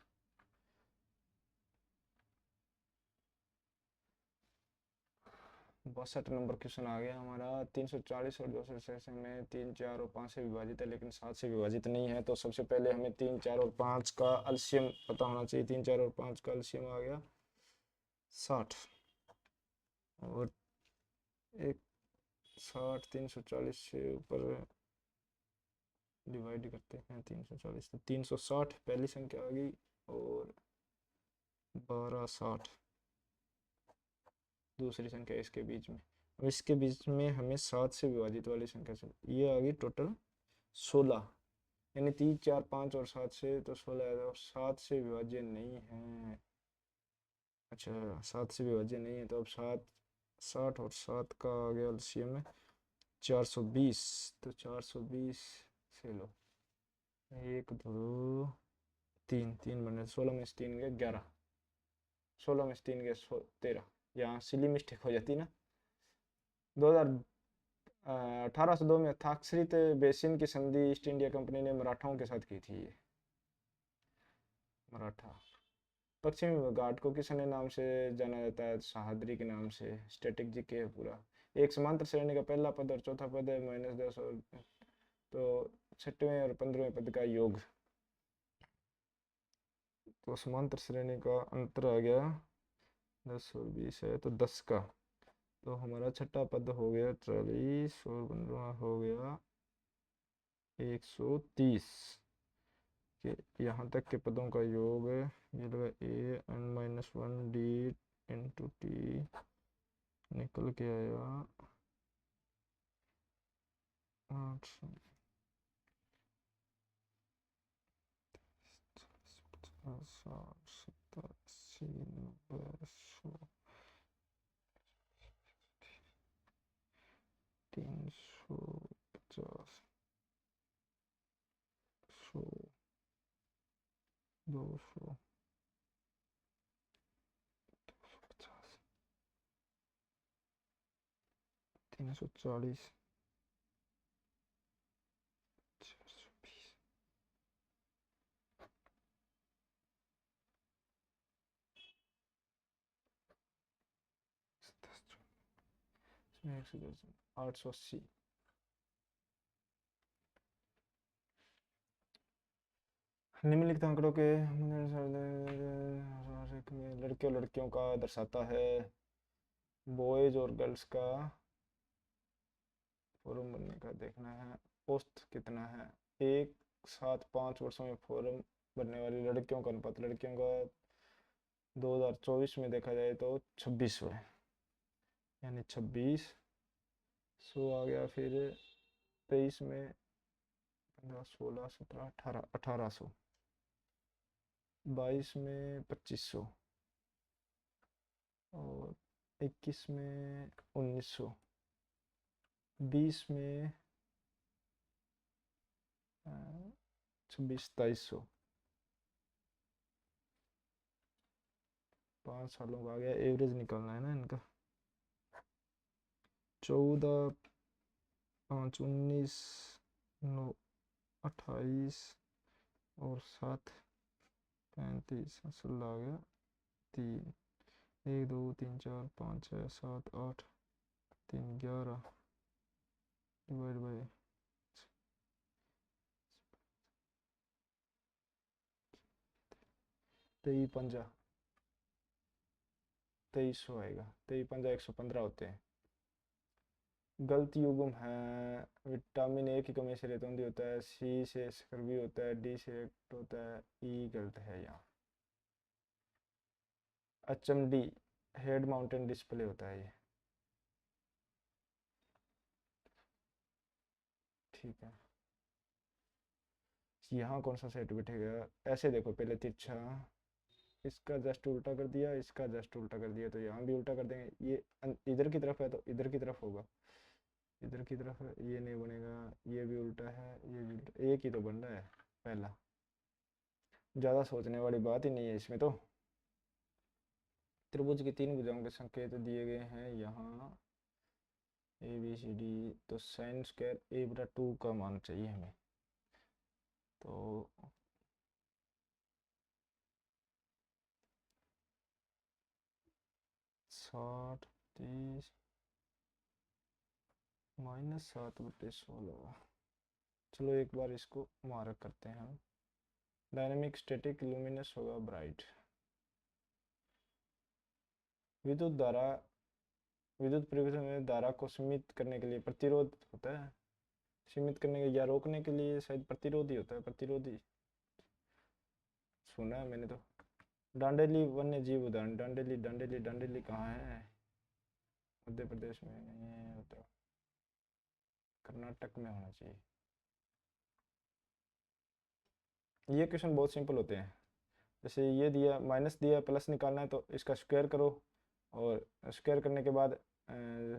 62 नंबर क्वेश्चन आ गया हमारा। 340 और 266 में 3 4 और 5 से विभाजित है, लेकिन 7 से विभाजित नहीं है। तो सबसे पहले हमें 3 4 और 5 का एलसीएम पता होना चाहिए। 3 4 और 5 का एलसीएम आ गया 60, और एक 60 340 से ऊपर डिवाइड करते हैं 340, तो 360 पहली संख्या आ गई, और 1260 दूसरी संख्या इसके बीच में। अब इसके बीच में हमें 7 से विभाजित वाली संख्या से, ये आ गई टोटल 16, यानी 3 4 5 और 7 से तो 16 है, और 7 से विभाज्य नहीं है। अच्छा 7 से विभाज्य नहीं है, तो अब 60 और 7 का आ गया एलसीएम में 420। तो 420 से लो, 1 2 3 3 बने, 16 में से 3 गए 11, 16 में से 3 गए 13। यहाँ सिली मिस्टेक हो जाती ना। 1802 में थाकसरित बेसिन की संधि ईस्ट इंडिया कंपनी ने मराठाओं के साथ की थी। ये मराठा पश्चिमी घाट को किस अन्य नाम से जाना जाता है? सह्याद्री के नाम से। स्टैटिक जीके है पूरा। एक समांतर श्रेणी का पहला पद और चौथा पद है -10, और तो 6वें और 15वें पद का योग। तो समांतर श्रेणी का अंतर आ गया 10 और 20 है, तो 10 का। तो हमारा छठा पद हो गया 40, और 15वां हो गया 130 के। यहाँ तक के पदों का योग है, ये लगा a(n-1)d(t) निकल के आया 800। 60 70 80 90 100 350 100 200 250 340 420। इसमें 110 880 निम्नलिखित आंकड़ों के में लड़के और लड़कियों का दर्शाता है। बॉयज और गर्ल्स का फॉर्म बनने का देखना है। औसत कितना है? 1 7 5 वर्षों में फॉर्म बनने वाली लड़कियों का अनुपात, लड़कियों का 2024 में देखा जाए तो 2600 है, यानी 2600 आ गया। फिर 23 में 15 16 17 18 1800, 22 में 2500 और 21 में 1900, 20 में 26 2700, 5 सालों का आ गया। एवरेज निकालना है ना इनका। 14 5 19 9 28 और 7 35 16 आ गया। 3 1 2 3 4 5 6 7 8 3 11 डिवाइड बाई 23 आएगा। 23 115 होते हैं। गलत युग्म है। विटामिन ए की कमी से रेतौंधी होता है, सी से स्कर्वी होता है, डी से एक्ट होता है, ई गलत है यहाँ। HMD हेड माउंटेन डिस्प्ले होता है ये। ठीक है, यहाँ कौन सा सेट बैठेगा? ऐसे देखो, पहले तिरछा, इसका जस्ट उल्टा कर दिया, इसका जस्ट उल्टा कर दिया, तो यहाँ भी उल्टा कर देंगे। ये इधर की तरफ है तो इधर की तरफ होगा, इधर की तरफ है, ये नहीं बनेगा। ये भी उल्टा है, ये भी उल्टा, एक ही तो बन रहा है पहला। ज़्यादा सोचने वाली बात ही नहीं है इसमें तो। त्रिभुज की 3 भुजाओं के संकेत दिए गए हैं यहाँ, ABCD। तो साइन स्क्वायर A/2 का मान चाहिए हमें। तो 60 30 -7/16। चलो एक बार इसको मार्क करते हैं हम। डायनेमिक स्टैटिक लुमिनस होगा ब्राइट। विद्युत धारा, विद्युत परिवर्तन में धारा को सीमित करने के लिए प्रतिरोध होता है। सीमित करने के या रोकने के लिए शायद प्रतिरोधी होता है, प्रतिरोधी सुना है मैंने तो। डांडेली वन्य जीव उदाहरण। डांडेली डांडेली डांडेली कहाँ है? मध्य प्रदेश में नहीं है, तो कर्नाटक में होना चाहिए। ये क्वेश्चन बहुत सिंपल होते हैं। जैसे ये दिया, माइनस दिया, प्लस निकालना है तो इसका स्क्वायर करो, और स्क्वायर करने के बाद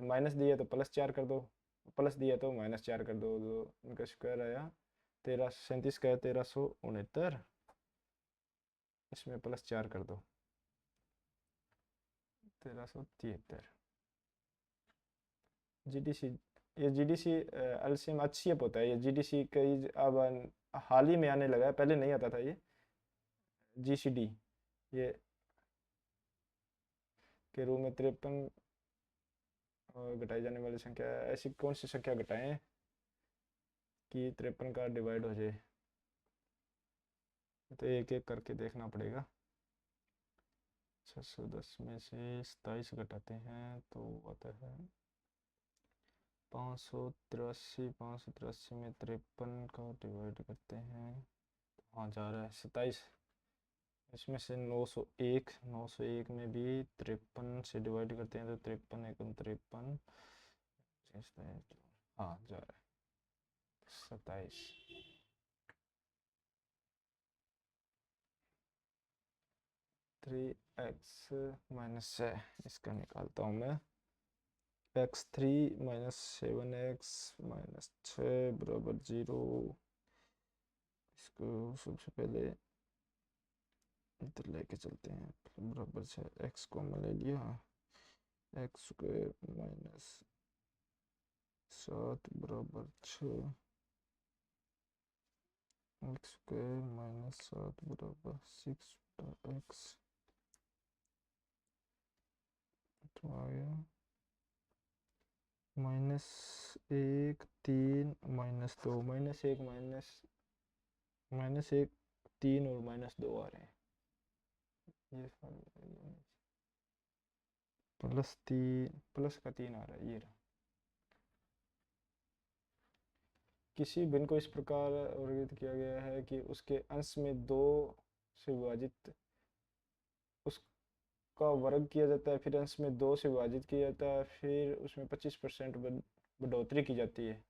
माइनस दिया तो +4 कर दो, प्लस दिया तो -4 कर दो। तो इनका स्क्वायर आया 1337 का है 1369, इसमें +4 कर दो 1373। GDC, ये GDC एलसीएम HCF होता है। ये GDC कई अब हाल ही में आने लगा है, पहले नहीं आता था ये GCD। ये के रूप में 53 और घटाई जाने वाली संख्या, ऐसी कौन सी संख्या घटाएं कि 53 का डिवाइड हो जाए? तो एक एक करके देखना पड़ेगा। 610 में से 27 घटाते हैं तो आता है 583। 583 में 53 का डिवाइड करते हैं, हाँ जा रहा है 27। इसमें से 901, 901 में भी 53 से डिवाइड करते हैं तो 53 एकम 53, हाँ जा रहा है 27। 3x माइनस है, इसका निकालता हूँ मैं। x3 -7x -6 बराबर 0। इसको सबसे पहले इधर लेके चलते हैं, बराबर 6, x को हमने ले लिया, x² -7 बराबर 6, x² -7 बराबर 6x। तो आ गया -1 3 -2, -1 -1 3 और -2 आ रहे हैं, ये +3 +3 आ रहा है, ये रहा। किसी भिन्न को इस प्रकार वर्गीकृत किया गया है कि उसके अंश में 2 से विभाजित उसका वर्ग किया जाता है, फिर अंश में 2 से विभाजित किया जाता है, फिर उसमें 25% बढ़ोतरी की जाती है,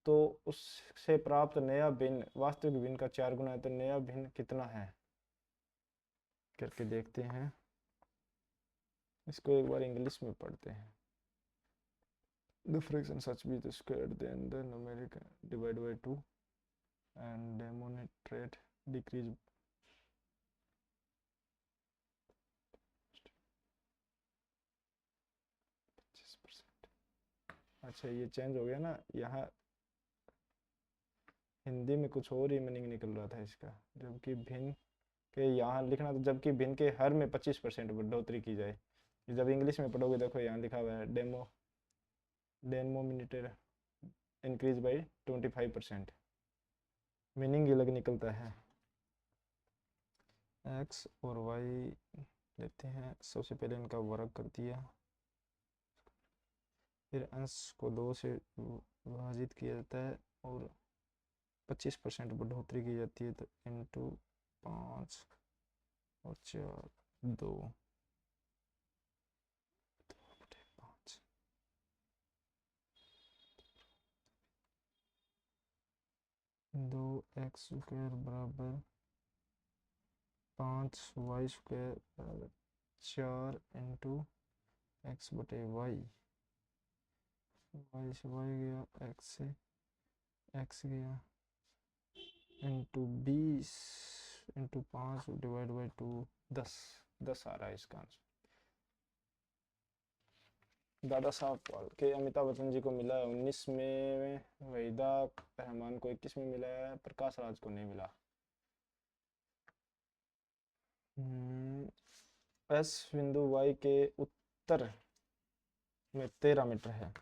तो उससे प्राप्त नया भिन्न वास्तविक भिन्न का 4 गुना है। तो नया भिन्न कितना है करके देखते हैं। इसको एक बार इंग्लिश में पढ़ते हैं। The fraction such be the squared, then the numeric divide by 2 and demonstrate decrease. अच्छा, ये चेंज हो गया ना, यहाँ हिंदी में कुछ और ही मीनिंग निकल रहा था इसका, जबकि भिन्न के यहाँ लिखना तो जबकि भिन्न के हर में 25% बढ़ोतरी की जाए। जब इंग्लिश में पढ़ोगे देखो यहाँ लिखा हुआ है डेनोमिनेटर इंक्रीज बाई 25%, मीनिंग अलग निकलता है। एक्स और वाई लेते हैं, सबसे पहले इनका वर्ग कर दिया, फिर अंश को 2 से विभाजित किया जाता है और 25% बढ़ोतरी की जाती है, तो इंटू 5 और 4 2 5 2x² बराबर 5y² बराबर 4 इंटू x/y, y से y गया, x गया, इंटू 20 इंटू 5 डिवाइड बाई 2 10 आ रहा है इसका आंसर। दादा साहब फाल्के अमिताभ बच्चन जी को मिला है 19 में, वहीदा रहमान को 21 में मिला है, प्रकाश राज को नहीं मिला। एस बिंदु वाई के उत्तर में 13 मीटर है।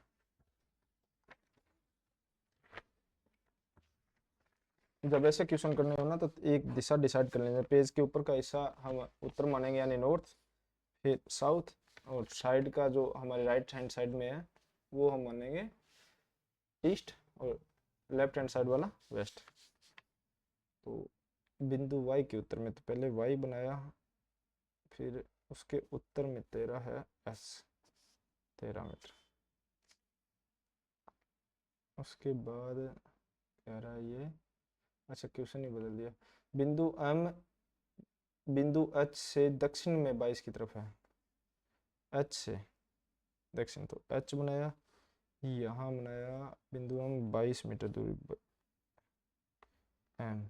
जब ऐसे क्वेश्चन करने हो ना तो एक दिशा डिसाइड कर लेंगे, पेज के ऊपर का हिस्सा हम उत्तर मानेंगे यानी नॉर्थ, फिर साउथ, और साइड का जो हमारे राइट हैंड साइड में है वो हम मानेंगे ईस्ट, और लेफ्ट हैंड साइड वाला वेस्ट। तो बिंदु वाई के उत्तर में तो पहले वाई बनाया, फिर उसके उत्तर में 13 है, एस 13 मीटर। उसके बाद कह रहा है ये, अच्छा क्वेश्चन ही बदल दिया, बिंदु एम बिंदु एच से दक्षिण में 22 की तरफ है, एच से दक्षिण, तो एच बनाया, यहाँ बनाया बिंदु एम 22 मीटर दूरी एम,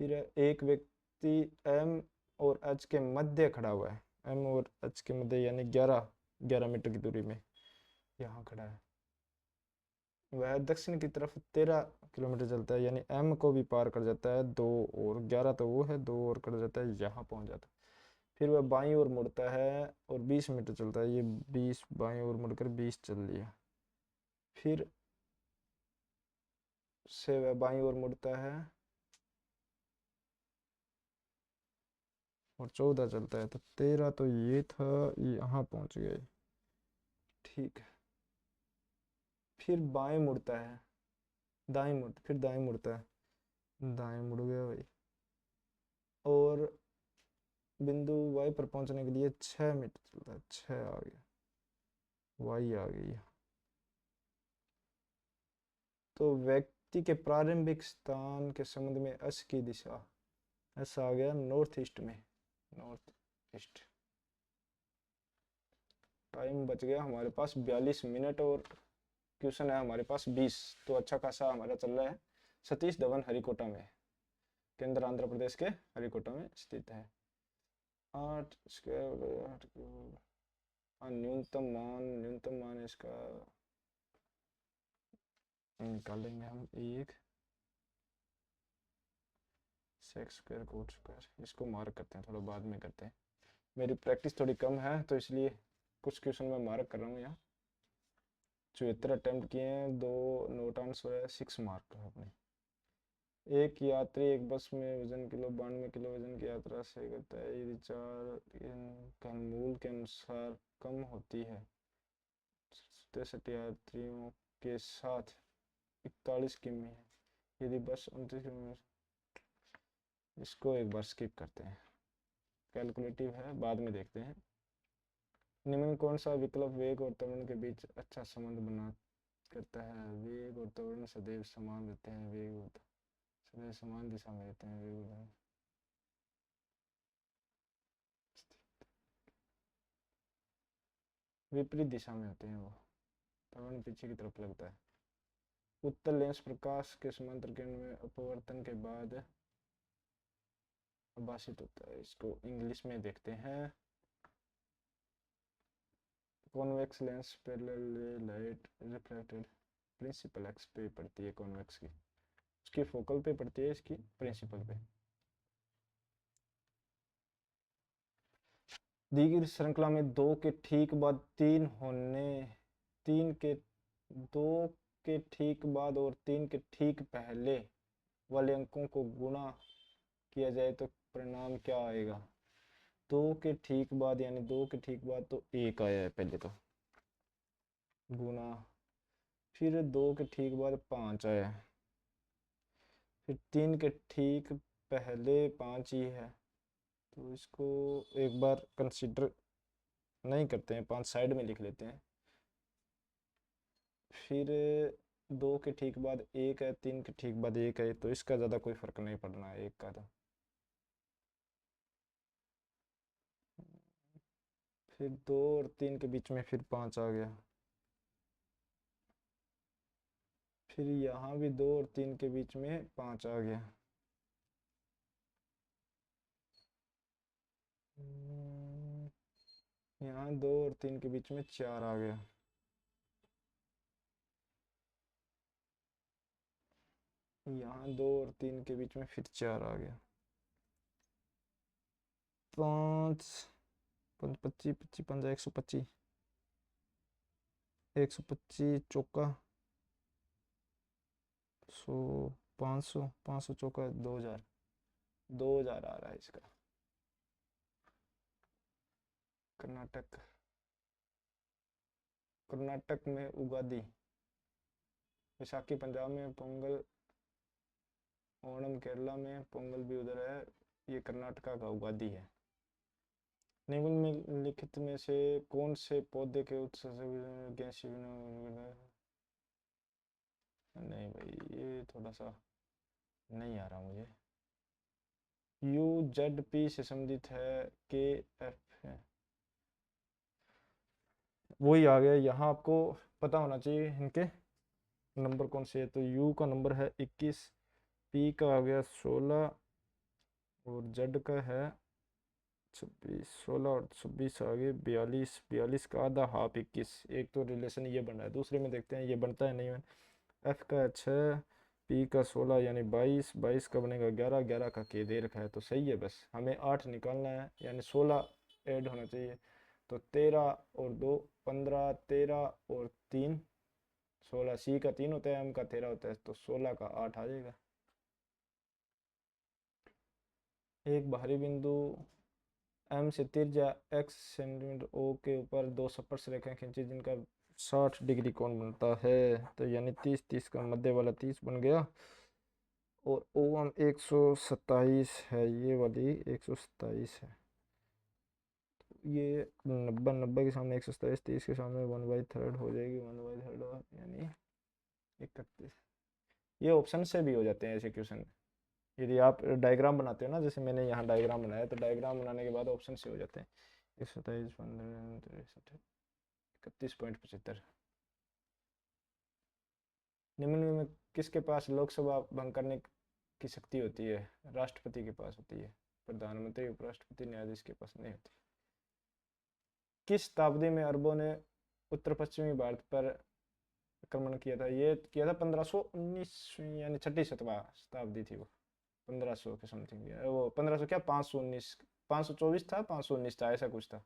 फिर एक व्यक्ति एम और एच के मध्य खड़ा हुआ है, एम और एच के मध्य यानी 11 मीटर की दूरी में यहाँ खड़ा है, वह दक्षिण की तरफ 13 किलोमीटर चलता है, यानी एम को भी पार कर जाता है, 2 और 11 तो वो है, 2 और कर जाता है, यहाँ पहुँच जाता है। फिर वह बाईं ओर मुड़ता है और 20 मीटर चलता है, ये 20 बाईं ओर मुड़कर 20 चल लिया, फिर से वह बाईं ओर मुड़ता है और 14 चलता है, तो 13 तो ये था, यहाँ पहुँच गए, ठीक है। फिर बाएं मुड़ता है, फिर दाएं मुड़ता है, दाएं मुड़ गया भाई, और बिंदु वाई पर पहुंचने के लिए 6 मीटर चलता है, 6 आ गया, वाई आ गई। तो व्यक्ति के प्रारंभिक स्थान के संबंध में एस की दिशा, एस आ गया नॉर्थ ईस्ट में, नॉर्थ ईस्ट। टाइम बच गया हमारे पास 42 मिनट और क्वेश्चन है हमारे पास 20, तो अच्छा खासा हमारा चल रहा है। सतीश धवन हरिकोटा में, केंद्र आंध्र प्रदेश के हरिकोटा में स्थित है। 8 स्क्वायर, न्यूनतम मान इसका निकालेंगे हम, 1 सेक्स स्क्वायर कोट स्क्वायर, इसको मार्क करते हैं, थोड़ा बाद में करते हैं, मेरी प्रैक्टिस थोड़ी कम है तो इसलिए कुछ क्वेश्चन मैं मार्क कर रहा हूँ यहाँ। 74 अटेम्प्ट किए हैं, 2 नोट आंसर है, 6 मार्क है अपने। एक यात्री एक बस में वजन किलो 92 किलो वजन की यात्रा से करता है यदि 4 घनमूल के अनुसार कम होती है। 63 यात्रियों के साथ 41 किमी है। यदि बस 29 किलोमीटर। इसको एक बार स्किप करते हैं, कैलकुलेटिव है, बाद में देखते हैं। निम्न में कौन सा विकल्प वेग और त्वरण के बीच अच्छा संबंध बना करता है? वेग और त्वरण सदैव समान रहते हैं, वेग और सदैव समान दिशा में रहते हैं, वेग और विपरीत दिशा में होते हैं, वो त्वरण पीछे की तरफ लगता है। उत्तल लेंस प्रकाश के समांतर किरण में अपवर्तन के बाद आभासित होता है। इसको इंग्लिश में देखते हैं। Convex lens parallel light reflected principal axis पे पड़ती है, कॉन्वेक्स की, उसकी फोकल पे पड़ती है, इसकी प्रिंसिपल पे। दी गई श्रृंखला में दो के ठीक बाद तीन के दो के ठीक बाद और तीन के ठीक पहले वाले अंकों को गुणा किया जाए तो परिणाम क्या आएगा? दो के ठीक बाद, यानी दो के ठीक बाद तो एक आया है पहले, तो गुना, फिर दो के ठीक बाद 5 आया है, फिर तीन के ठीक पहले 5 ही है, तो इसको एक बार कंसिडर नहीं करते हैं, 5 साइड में लिख लेते हैं। फिर दो के ठीक बाद एक है, तीन के ठीक बाद एक है, तो इसका ज़्यादा कोई फर्क नहीं पड़ना है, एक का तो। फिर दो और तीन के बीच में फिर 5 आ गया, फिर यहाँ भी दो और तीन के बीच में 5 आ गया। यहाँ दो और तीन के बीच में 4 आ गया, यहाँ दो और तीन के बीच में फिर 4 आ गया। 5 25 25 पंजा 125, 125 चौका 100, 500, 500 चौका 2000, 2000 आ रहा है इसका। कर्नाटक, कर्नाटक में उगादी, विशाखी पंजाब में, पोंगल ओणम केरला में, पोंगल भी उधर है, ये कर्नाटका का उगादी है। निम्नलिखित में से कौन से पौधे के उत्सर्जक नहीं भाई, ये थोड़ा सा नहीं आ रहा मुझे। यू जेड पी से संबंधित है, के एफ है, वही आ गया। यहाँ आपको पता होना चाहिए इनके नंबर कौन से है, तो यू का नंबर है 21, पी का आ गया 16 और जेड का है 26, 16 और 26 आ गए 42, 42 का आधा हाफ 21। एक तो रिलेशन ये बन रहा है, दूसरे में देखते हैं ये बनता है नहीं। एफ का है 6, पी का 16 यानी 22, 22 का बनेगा 11, 11 का के दे रखा है, तो सही है। बस हमें 8 निकालना है, यानी 16 ऐड होना चाहिए, तो 13 और 2 15, 13 और 3 16, सी का 3 होता है, एम का 13 होता है, तो 16 का 8 आ जाएगा। एक बाहरी बिंदु एम से त्रिज्या x सेंटीमीटर ओ के ऊपर दो स्पर्श रेखाएं खींची जिनका 60 डिग्री कोण बनता है, तो यानी 30, 30 का मध्य वाला 30 बन गया, और ओ एम 127 है, ये वाली 127 है, ये 90, 90 के सामने 127, 30 के सामने 1/3 हो जाएगी, 1/3 यानी 31। ये ऑप्शन से भी हो जाते हैं ऐसे क्वेश्चन, यदि आप डायग्राम बनाते हो ना, जैसे मैंने यहाँ डायग्राम बनाया, तो डायग्राम बनाने के बाद ऑप्शन से हो जाते हैं। 127, 15, 31.75। निम्न में किसके पास लोकसभा भंग करने की शक्ति होती है? राष्ट्रपति के पास होती है, प्रधानमंत्री, उपराष्ट्रपति, न्यायाधीश के पास नहीं होती। किस शताब्दी में अरबों ने उत्तर पश्चिमी भारत पर आक्रमण किया था? ये किया था 1519, यानी छठी शताब्दी थी वो, 1500 के समथिंग, वो 1500 क्या 519, 524 था, 519 था, ऐसा कुछ था।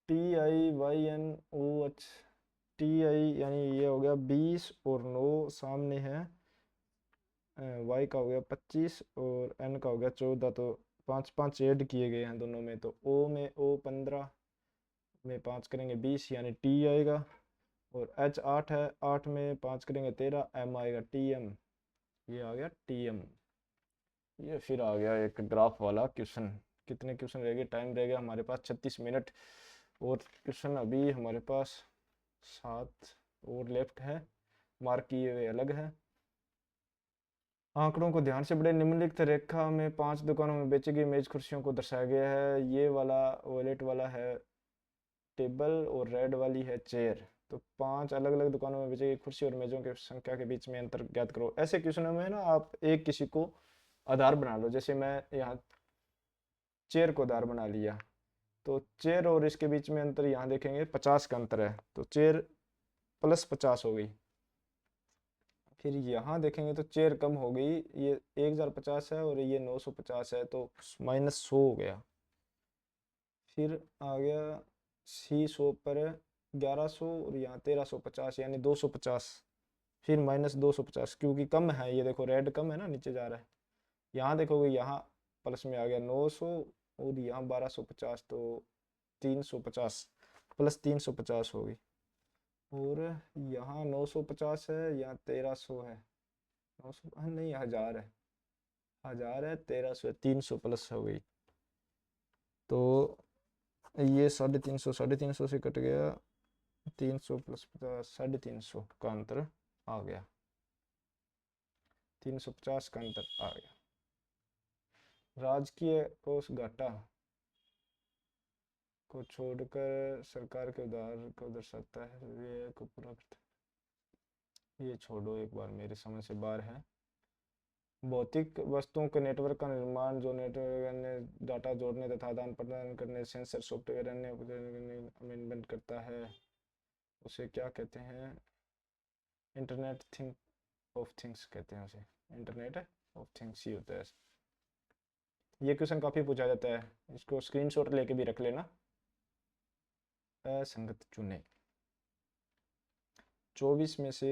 TIYNOH टी आई यानी ये हो गया 20 और 9 सामने है, वाई का हो गया 25 और एन का हो गया 14, तो 5 5 ऐड किए गए हैं दोनों में, तो ओ में ओ 15 में 5 करेंगे 20 यानी टी आएगा, और एच 8 है, 8 में 5 करेंगे 13, एम आएगा टी एम, ये आ गया टी एम। ये फिर आ गया एक ग्राफ वाला क्वेश्चन। कितने क्वेश्चन रह गए, टाइम रह गया हमारे पास 36 मिनट, और क्वेश्चन अभी हमारे पास 7 और लेफ्ट है, मार्क किए हुए अलग है। आंकड़ों को ध्यान से पढ़े। निम्नलिखित रेखा में 5 दुकानों में बेची गई मेज कुर्सियों को दर्शाया गया है। ये वाला वॉलेट वाला है टेबल और रेड वाली है चेयर। तो 5 अलग अलग दुकानों में बेची गई कुर्सी और मेजों की संख्या के बीच में अंतर ज्ञात करो। ऐसे क्वेश्चनों में ना आप एक किसी को आधार बना लो, जैसे मैं यहाँ चेयर को आधार बना लिया, तो चेयर और इसके बीच में अंतर यहाँ देखेंगे 50 का अंतर है, तो चेयर प्लस 50 हो गई। फिर यहाँ देखेंगे तो चेयर कम हो गई, ये 1050 है और ये 950 है, तो -100 हो गया। फिर आ गया सी 100 पर 1100 और यहाँ 1350 यानी 250, फिर -250 क्योंकि कम है, ये देखो रेड कम है ना, नीचे जा रहा है। यहाँ देखोगे यहाँ प्लस में आ गया 900 और यहाँ 1250, तो 350 प्लस 350 होगी। और यहाँ 950 है, यहाँ 1300 है, 900 नहीं 1000 है, 1000 है, 1300 है, 300 प्लस हो गई, तो ये 350 से कट गया, 300 प्लस 50 350 का अंतर आ गया, 350 का अंतर आ गया। राजकीय कोष घाटा को छोड़कर सरकार के उधार को दर्शाता है, व्यय को पूरा करता है। ये छोड़ो, एक बार मेरे समझ से बाहर है। भौतिक वस्तुओं के नेटवर्क का निर्माण जो नेटवर्क अन्य डाटा जोड़ने तथा आदान प्रदान करने, सेंसर सॉफ्टवेयर अन्य अमेंडमेंट करता है, उसे क्या कहते हैं? इंटरनेट थिंग ऑफ थिंग्स कहते हैं उसे, इंटरनेट ऑफ थिंग्स ही होता है। ये क्वेश्चन काफ़ी पूछा जाता है, इसको स्क्रीनशॉट लेके भी रख लेना। असंगत चुने, 24 में से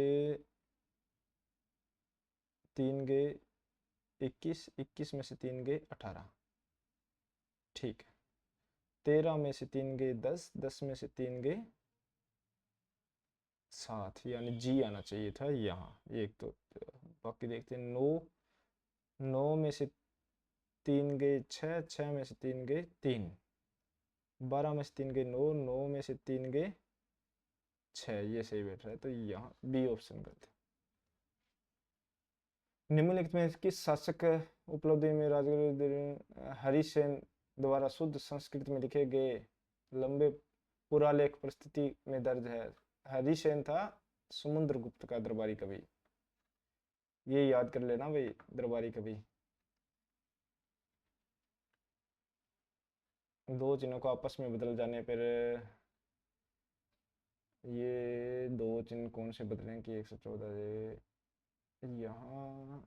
3 गए 21, 21 में से 3 गए 18, ठीक है। 13 में से 3 गए 10, 10 में से 3 गए 7, यानी जी आना चाहिए था यहाँ एक, तो बाकी देखते हैं। 9 में से 3 गए 6, 6 में से 3 गए 3, 12 में से 3 गए 9, 9 में से 3 गए 6, ये सही बैठ रहा है, तो यहाँ बी ऑप्शन करते हैं। निम्नलिखित में किस शासक उपलब्धि में राजगुरु हरिसेन द्वारा शुद्ध संस्कृत में लिखे गए लंबे पुरालेख परिस्थिति में दर्ज है? हरिसेन था समुद्रगुप्त का दरबारी कवि, ये याद कर लेना भाई, दरबारी कवि। दो चिन्हों को आपस में बदल जाने पर, ये दो चिन्ह कौन से बदलें कि 114 से यहाँ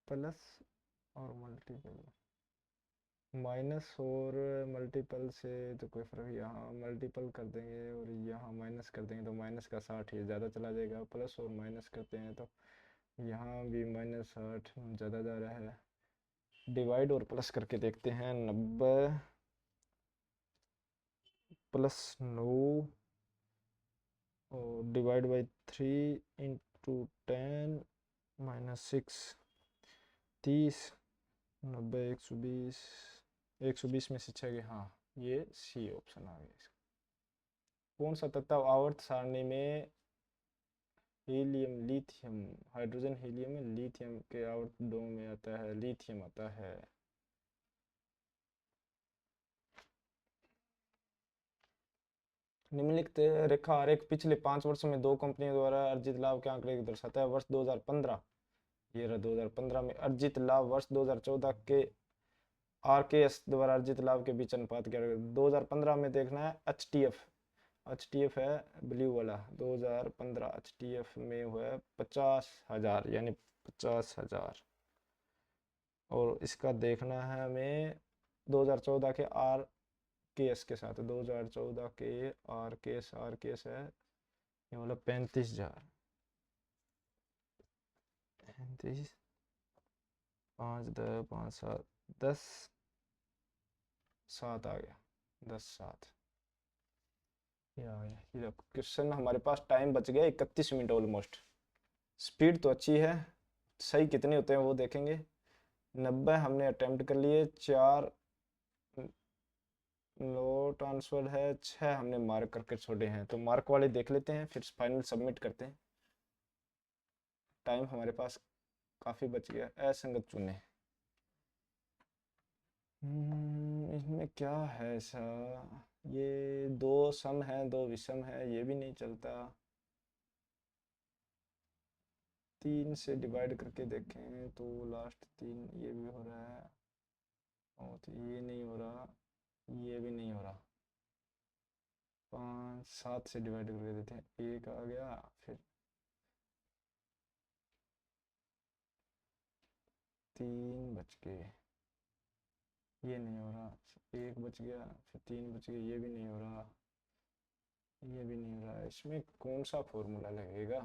प्लस और मल्टीपल, माइनस और मल्टीपल से तो कोई फर्क, यहाँ मल्टीपल कर देंगे और यहाँ माइनस कर देंगे तो माइनस का 60 ही ज़्यादा चला जाएगा, प्लस और माइनस करते हैं तो यहाँ भी -60 ज़्यादा जा रहा है। डिवाइड और प्लस करके देखते हैं, 90 + 9 और डिवाइड बाई 3 इंटू 10 -6, 30, 90, 120, 120 में से 6 गए, हाँ ये सी ऑप्शन आ गया इसका। कौन सा तत्व आवर्त सारणी में हीलियम, लिथियम, हाइड्रोजन हीलियम में लिथियम के आवर्त 2 में आता है? लिथियम आता है। निम्नलिखित रेखा आरेख पिछले 5 वर्षों में 2 कंपनियों द्वारा अर्जित लाभ के आंकड़े को दर्शाता है। वर्ष 2015, ये रहा 2015 में अर्जित लाभ, वर्ष 2014 के आरकेएस द्वारा अर्जित लाभ के बीच अनुपात क्या? 2015 में देखना है एच टी एफ है ब्लू वाला, 2015 एच में हुआ है 50,000 यानी 50,000, और इसका देखना है हमें 2014 के आर केस के साथ 2014 के आर केस है, ये वाला 35,000, 35, 5 10 5 7 10 7 आ गया, 10 7 ये आ गया। ये क्वेश्चन हमारे पास टाइम बच गया 31 मिनट ऑलमोस्ट। स्पीड तो अच्छी है, सही कितने होते हैं वो देखेंगे। 90 हमने अटेम्प्ट कर लिए, 4 लो ट्रांसफर है, 6 हमने मार्क करके छोड़े हैं, तो मार्क वाले देख लेते हैं फिर फाइनल सबमिट करते हैं। टाइम हमारे पास काफ़ी बच गया। असंगत चुने, इसमें क्या है ऐसा, ये 2 सम है 2 विषम है, ये भी नहीं चलता। 3 से डिवाइड करके देखें तो लास्ट 3, ये भी हो रहा है, और तो ये नहीं हो रहा, ये भी नहीं हो रहा। 5 7 से डिवाइड करके देते हैं, 1 आ गया, फिर 3 बच गए, ये नहीं हो रहा, 1 बच गया, फिर 3 बच गए, ये भी नहीं हो रहा, ये भी नहीं हो रहा। इसमें कौन सा फॉर्मूला लगेगा?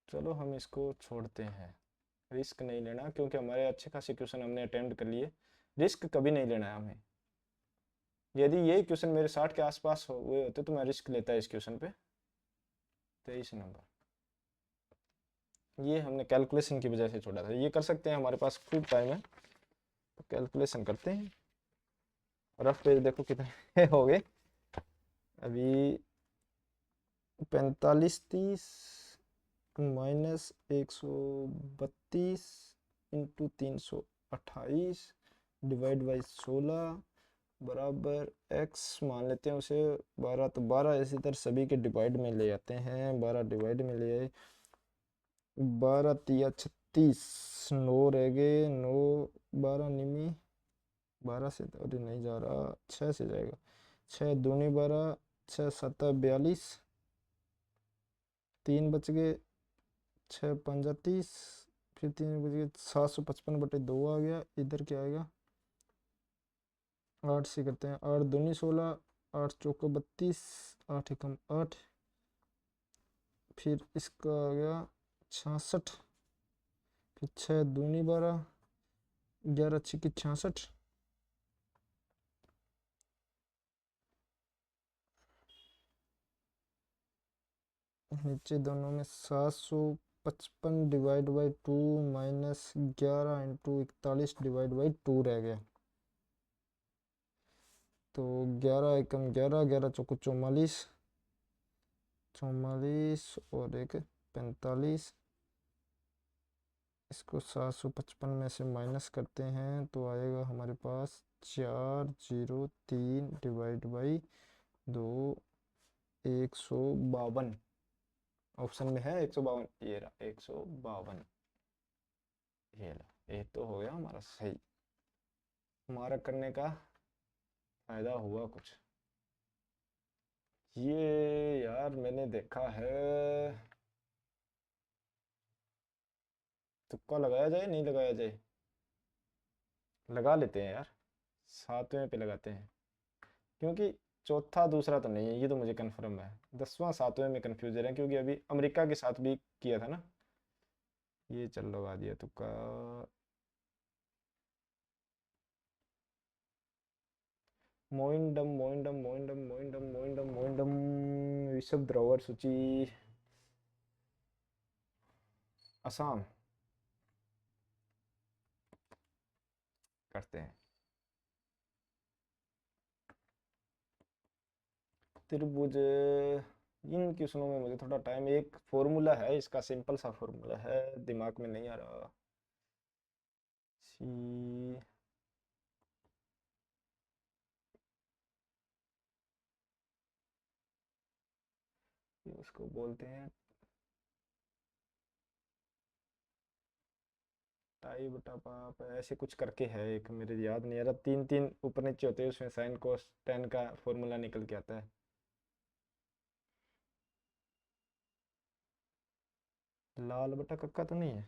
चलो हम इसको छोड़ते हैं, रिस्क नहीं लेना, क्योंकि हमारे अच्छे खासे क्वेश्चन हमने अटेम्प्ट कर लिए। रिस्क कभी नहीं लेना है हमें। यदि यही क्वेश्चन मेरे 60 के आसपास हुए होते तो मैं रिस्क लेता है इस क्वेश्चन पे। 23 नंबर, ये हमने कैलकुलेशन की वजह से छोड़ा था। ये कर सकते हैं, हमारे पास खूब टाइम है, तो कैलकुलेशन करते हैं। रफ पेज देखो कितने हो गए अभी। 45 30 माइनस 132 इंटू 328 डिवाइड बाई 16 बराबर x मान लेते हैं उसे 12। तो 12 इसी तरह सभी के डिवाइड में ले आते हैं, 12 डिवाइड में ले आए, 12 तिया 36, 9 रह गए, 9 12 निमी, 12 से तो अरे नहीं जा रहा, 6 से जाएगा, 6 दूनी 12, 6 7 42, 3 बच गए, 6 पंजा 30, फिर 3 बच गए, 755/2 आ गया। इधर क्या आएगा, 8 से करते हैं, 8 दूनी 16, 8 चौको 32, 8 एकम 8, फिर इसका आ गया 66, फिर 6 दूनी 12, 11 छिक्की 66, नीचे दोनों में 755 divide by 2 minus 11 into 41 divide by 2 रह गया। तो 11 एकम 11, 11 चौको 44, 44 और एक 45, इसको 755 में से माइनस करते हैं तो आएगा हमारे पास 403 डिवाइड बाई 2, 152। ऑप्शन में है 152, ये रहा 152, ये रहा, ये तो हो गया हमारा सही। हमारा करने का फायदा हुआ कुछ। ये यार मैंने देखा है, तुक्का लगाया जाए नहीं लगाया जाए, लगा लेते हैं यार, 7वें पे लगाते हैं, क्योंकि चौथा दूसरा तो नहीं है, ये तो मुझे कंफर्म है। 10वां 7वें में कंफ्यूजन है, क्योंकि अभी अमेरिका के साथ भी किया था ना। ये चल लगा दिया तुक्का। मोइंडम मोइंडम मोइंडम मोइंडम मोइंडम मोइंडम ऋषभ द्रवर सूची, असम करते हैं। त्रिभुज, इन क्वेश्चनों में मुझे थोड़ा टाइम, एक फॉर्मूला है इसका, सिंपल सा फॉर्मूला है, दिमाग में नहीं आ रहा। सी, ये उसको बोलते हैं टाई बटा पाप, ऐसे कुछ करके है एक, मेरे याद नहीं आ रहा। 3 3 ऊपर नीचे होते हैं, उसमें साइन कोस टेन का फॉर्मूला निकल के आता है। लाल बटा कक्का तो नहीं है,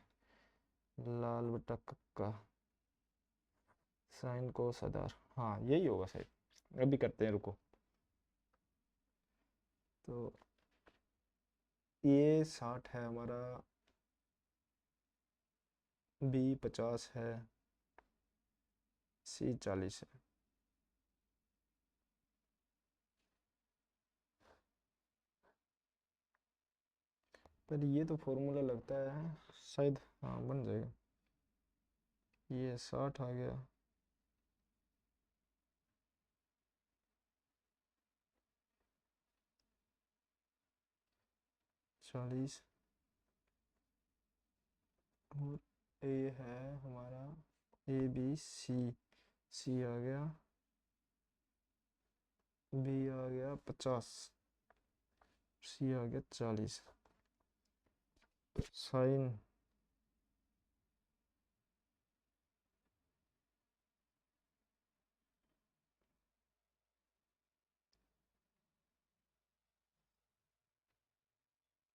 लाल बटा कक्का साइन कोस आधार, हाँ यही होगा शायद। अभी करते हैं, रुको। तो ये 60 है हमारा, बी 50 है, सी 40 है। पर ये तो फॉर्मूला लगता है शायद, हाँ बन जाएगा। ये 60 आ गया, चालीस, और ए है हमारा ए बी सी, सी आ गया, बी आ गया 50, सी आ गया 40। साइन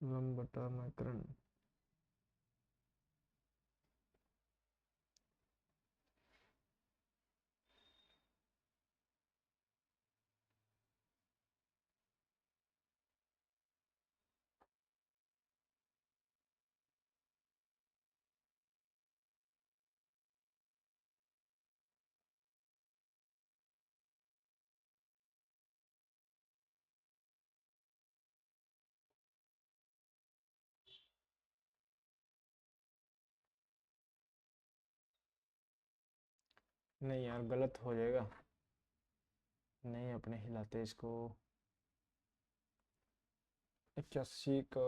लंब बटा मैकरन, नहीं यार गलत हो जाएगा, नहीं अपने हिलाते इसको। 81 का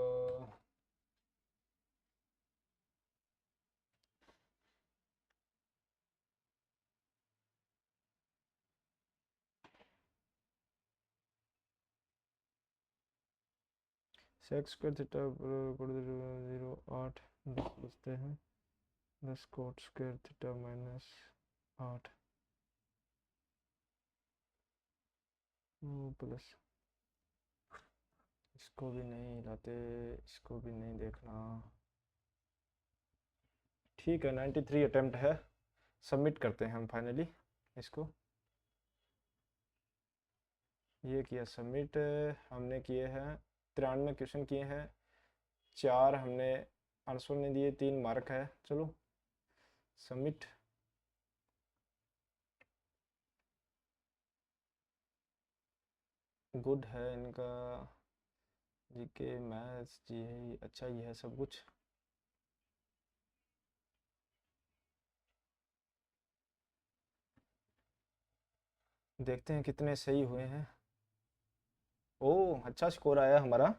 सेक्स स्क्वायर थीटा बराबर 0.8 10 बचते हैं, 10 coat square theta minus 8 plus, इसको भी नहीं हिलाते, इसको भी नहीं देखना। ठीक है, 93 अटेम्प्ट है, सबमिट करते हैं हम फाइनली इसको। ये किया सबमिट, हमने किए हैं 93 क्वेश्चन किए हैं, 4 हमने आंसर ने दिए, 3 मार्क है। चलो सबमिट। गुड है इनका, जीके मैथ्स जी अच्छा ही है सब कुछ। देखते हैं कितने सही हुए हैं। ओह अच्छा स्कोर आया हमारा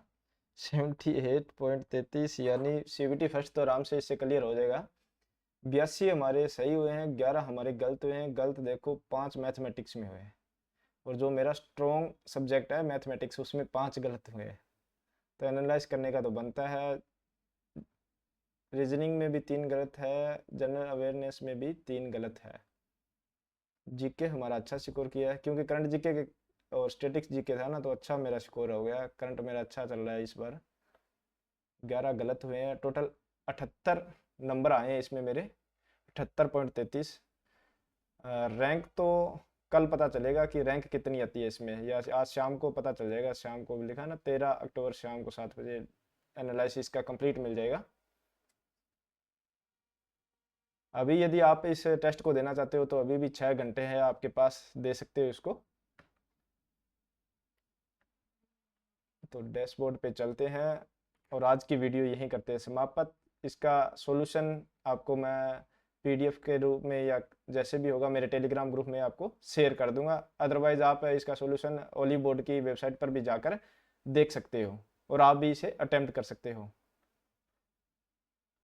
78.33, यानी सीबीटी फर्स्ट तो आराम से इससे क्लियर हो जाएगा। 82 हमारे सही हुए हैं, 11 हमारे गलत हुए हैं। गलत देखो 5 मैथमेटिक्स में हुए हैं, और जो मेरा स्ट्रॉन्ग सब्जेक्ट है मैथमेटिक्स उसमें 5 गलत हुए हैं। तो एनालाइज करने का तो बनता है। रीजनिंग में भी 3 गलत है, जनरल अवेयरनेस में भी 3 गलत है। जीके हमारा अच्छा स्कोर किया है, क्योंकि करंट जीके के और स्टैटिक्स जीके था ना, तो अच्छा मेरा स्कोर हो गया। करंट मेरा अच्छा चल रहा है इस बार। 11 गलत हुए हैं, टोटल 78 नंबर आए हैं इसमें मेरे, 78.33। रैंक तो कल पता चलेगा कि रैंक कितनी आती है इसमें, या आज शाम को पता चल जाएगा। शाम को भी लिखा ना 13 अक्टूबर शाम को 7 बजे एनालिसिस का कंप्लीट मिल जाएगा। अभी यदि आप इस टेस्ट को देना चाहते हो तो अभी भी 6 घंटे हैं आपके पास, दे सकते हो इसको। तो डैशबोर्ड पे चलते हैं और आज की वीडियो यहीं करते हैं समाप्त। इसका सॉल्यूशन आपको मैं पीडीएफ के रूप में या जैसे भी होगा मेरे टेलीग्राम ग्रुप में आपको शेयर कर दूंगा। अदरवाइज आप इसका सॉल्यूशन ओली बोर्ड की वेबसाइट पर भी जाकर देख सकते हो और आप भी इसे अटेम्प्ट कर सकते हो।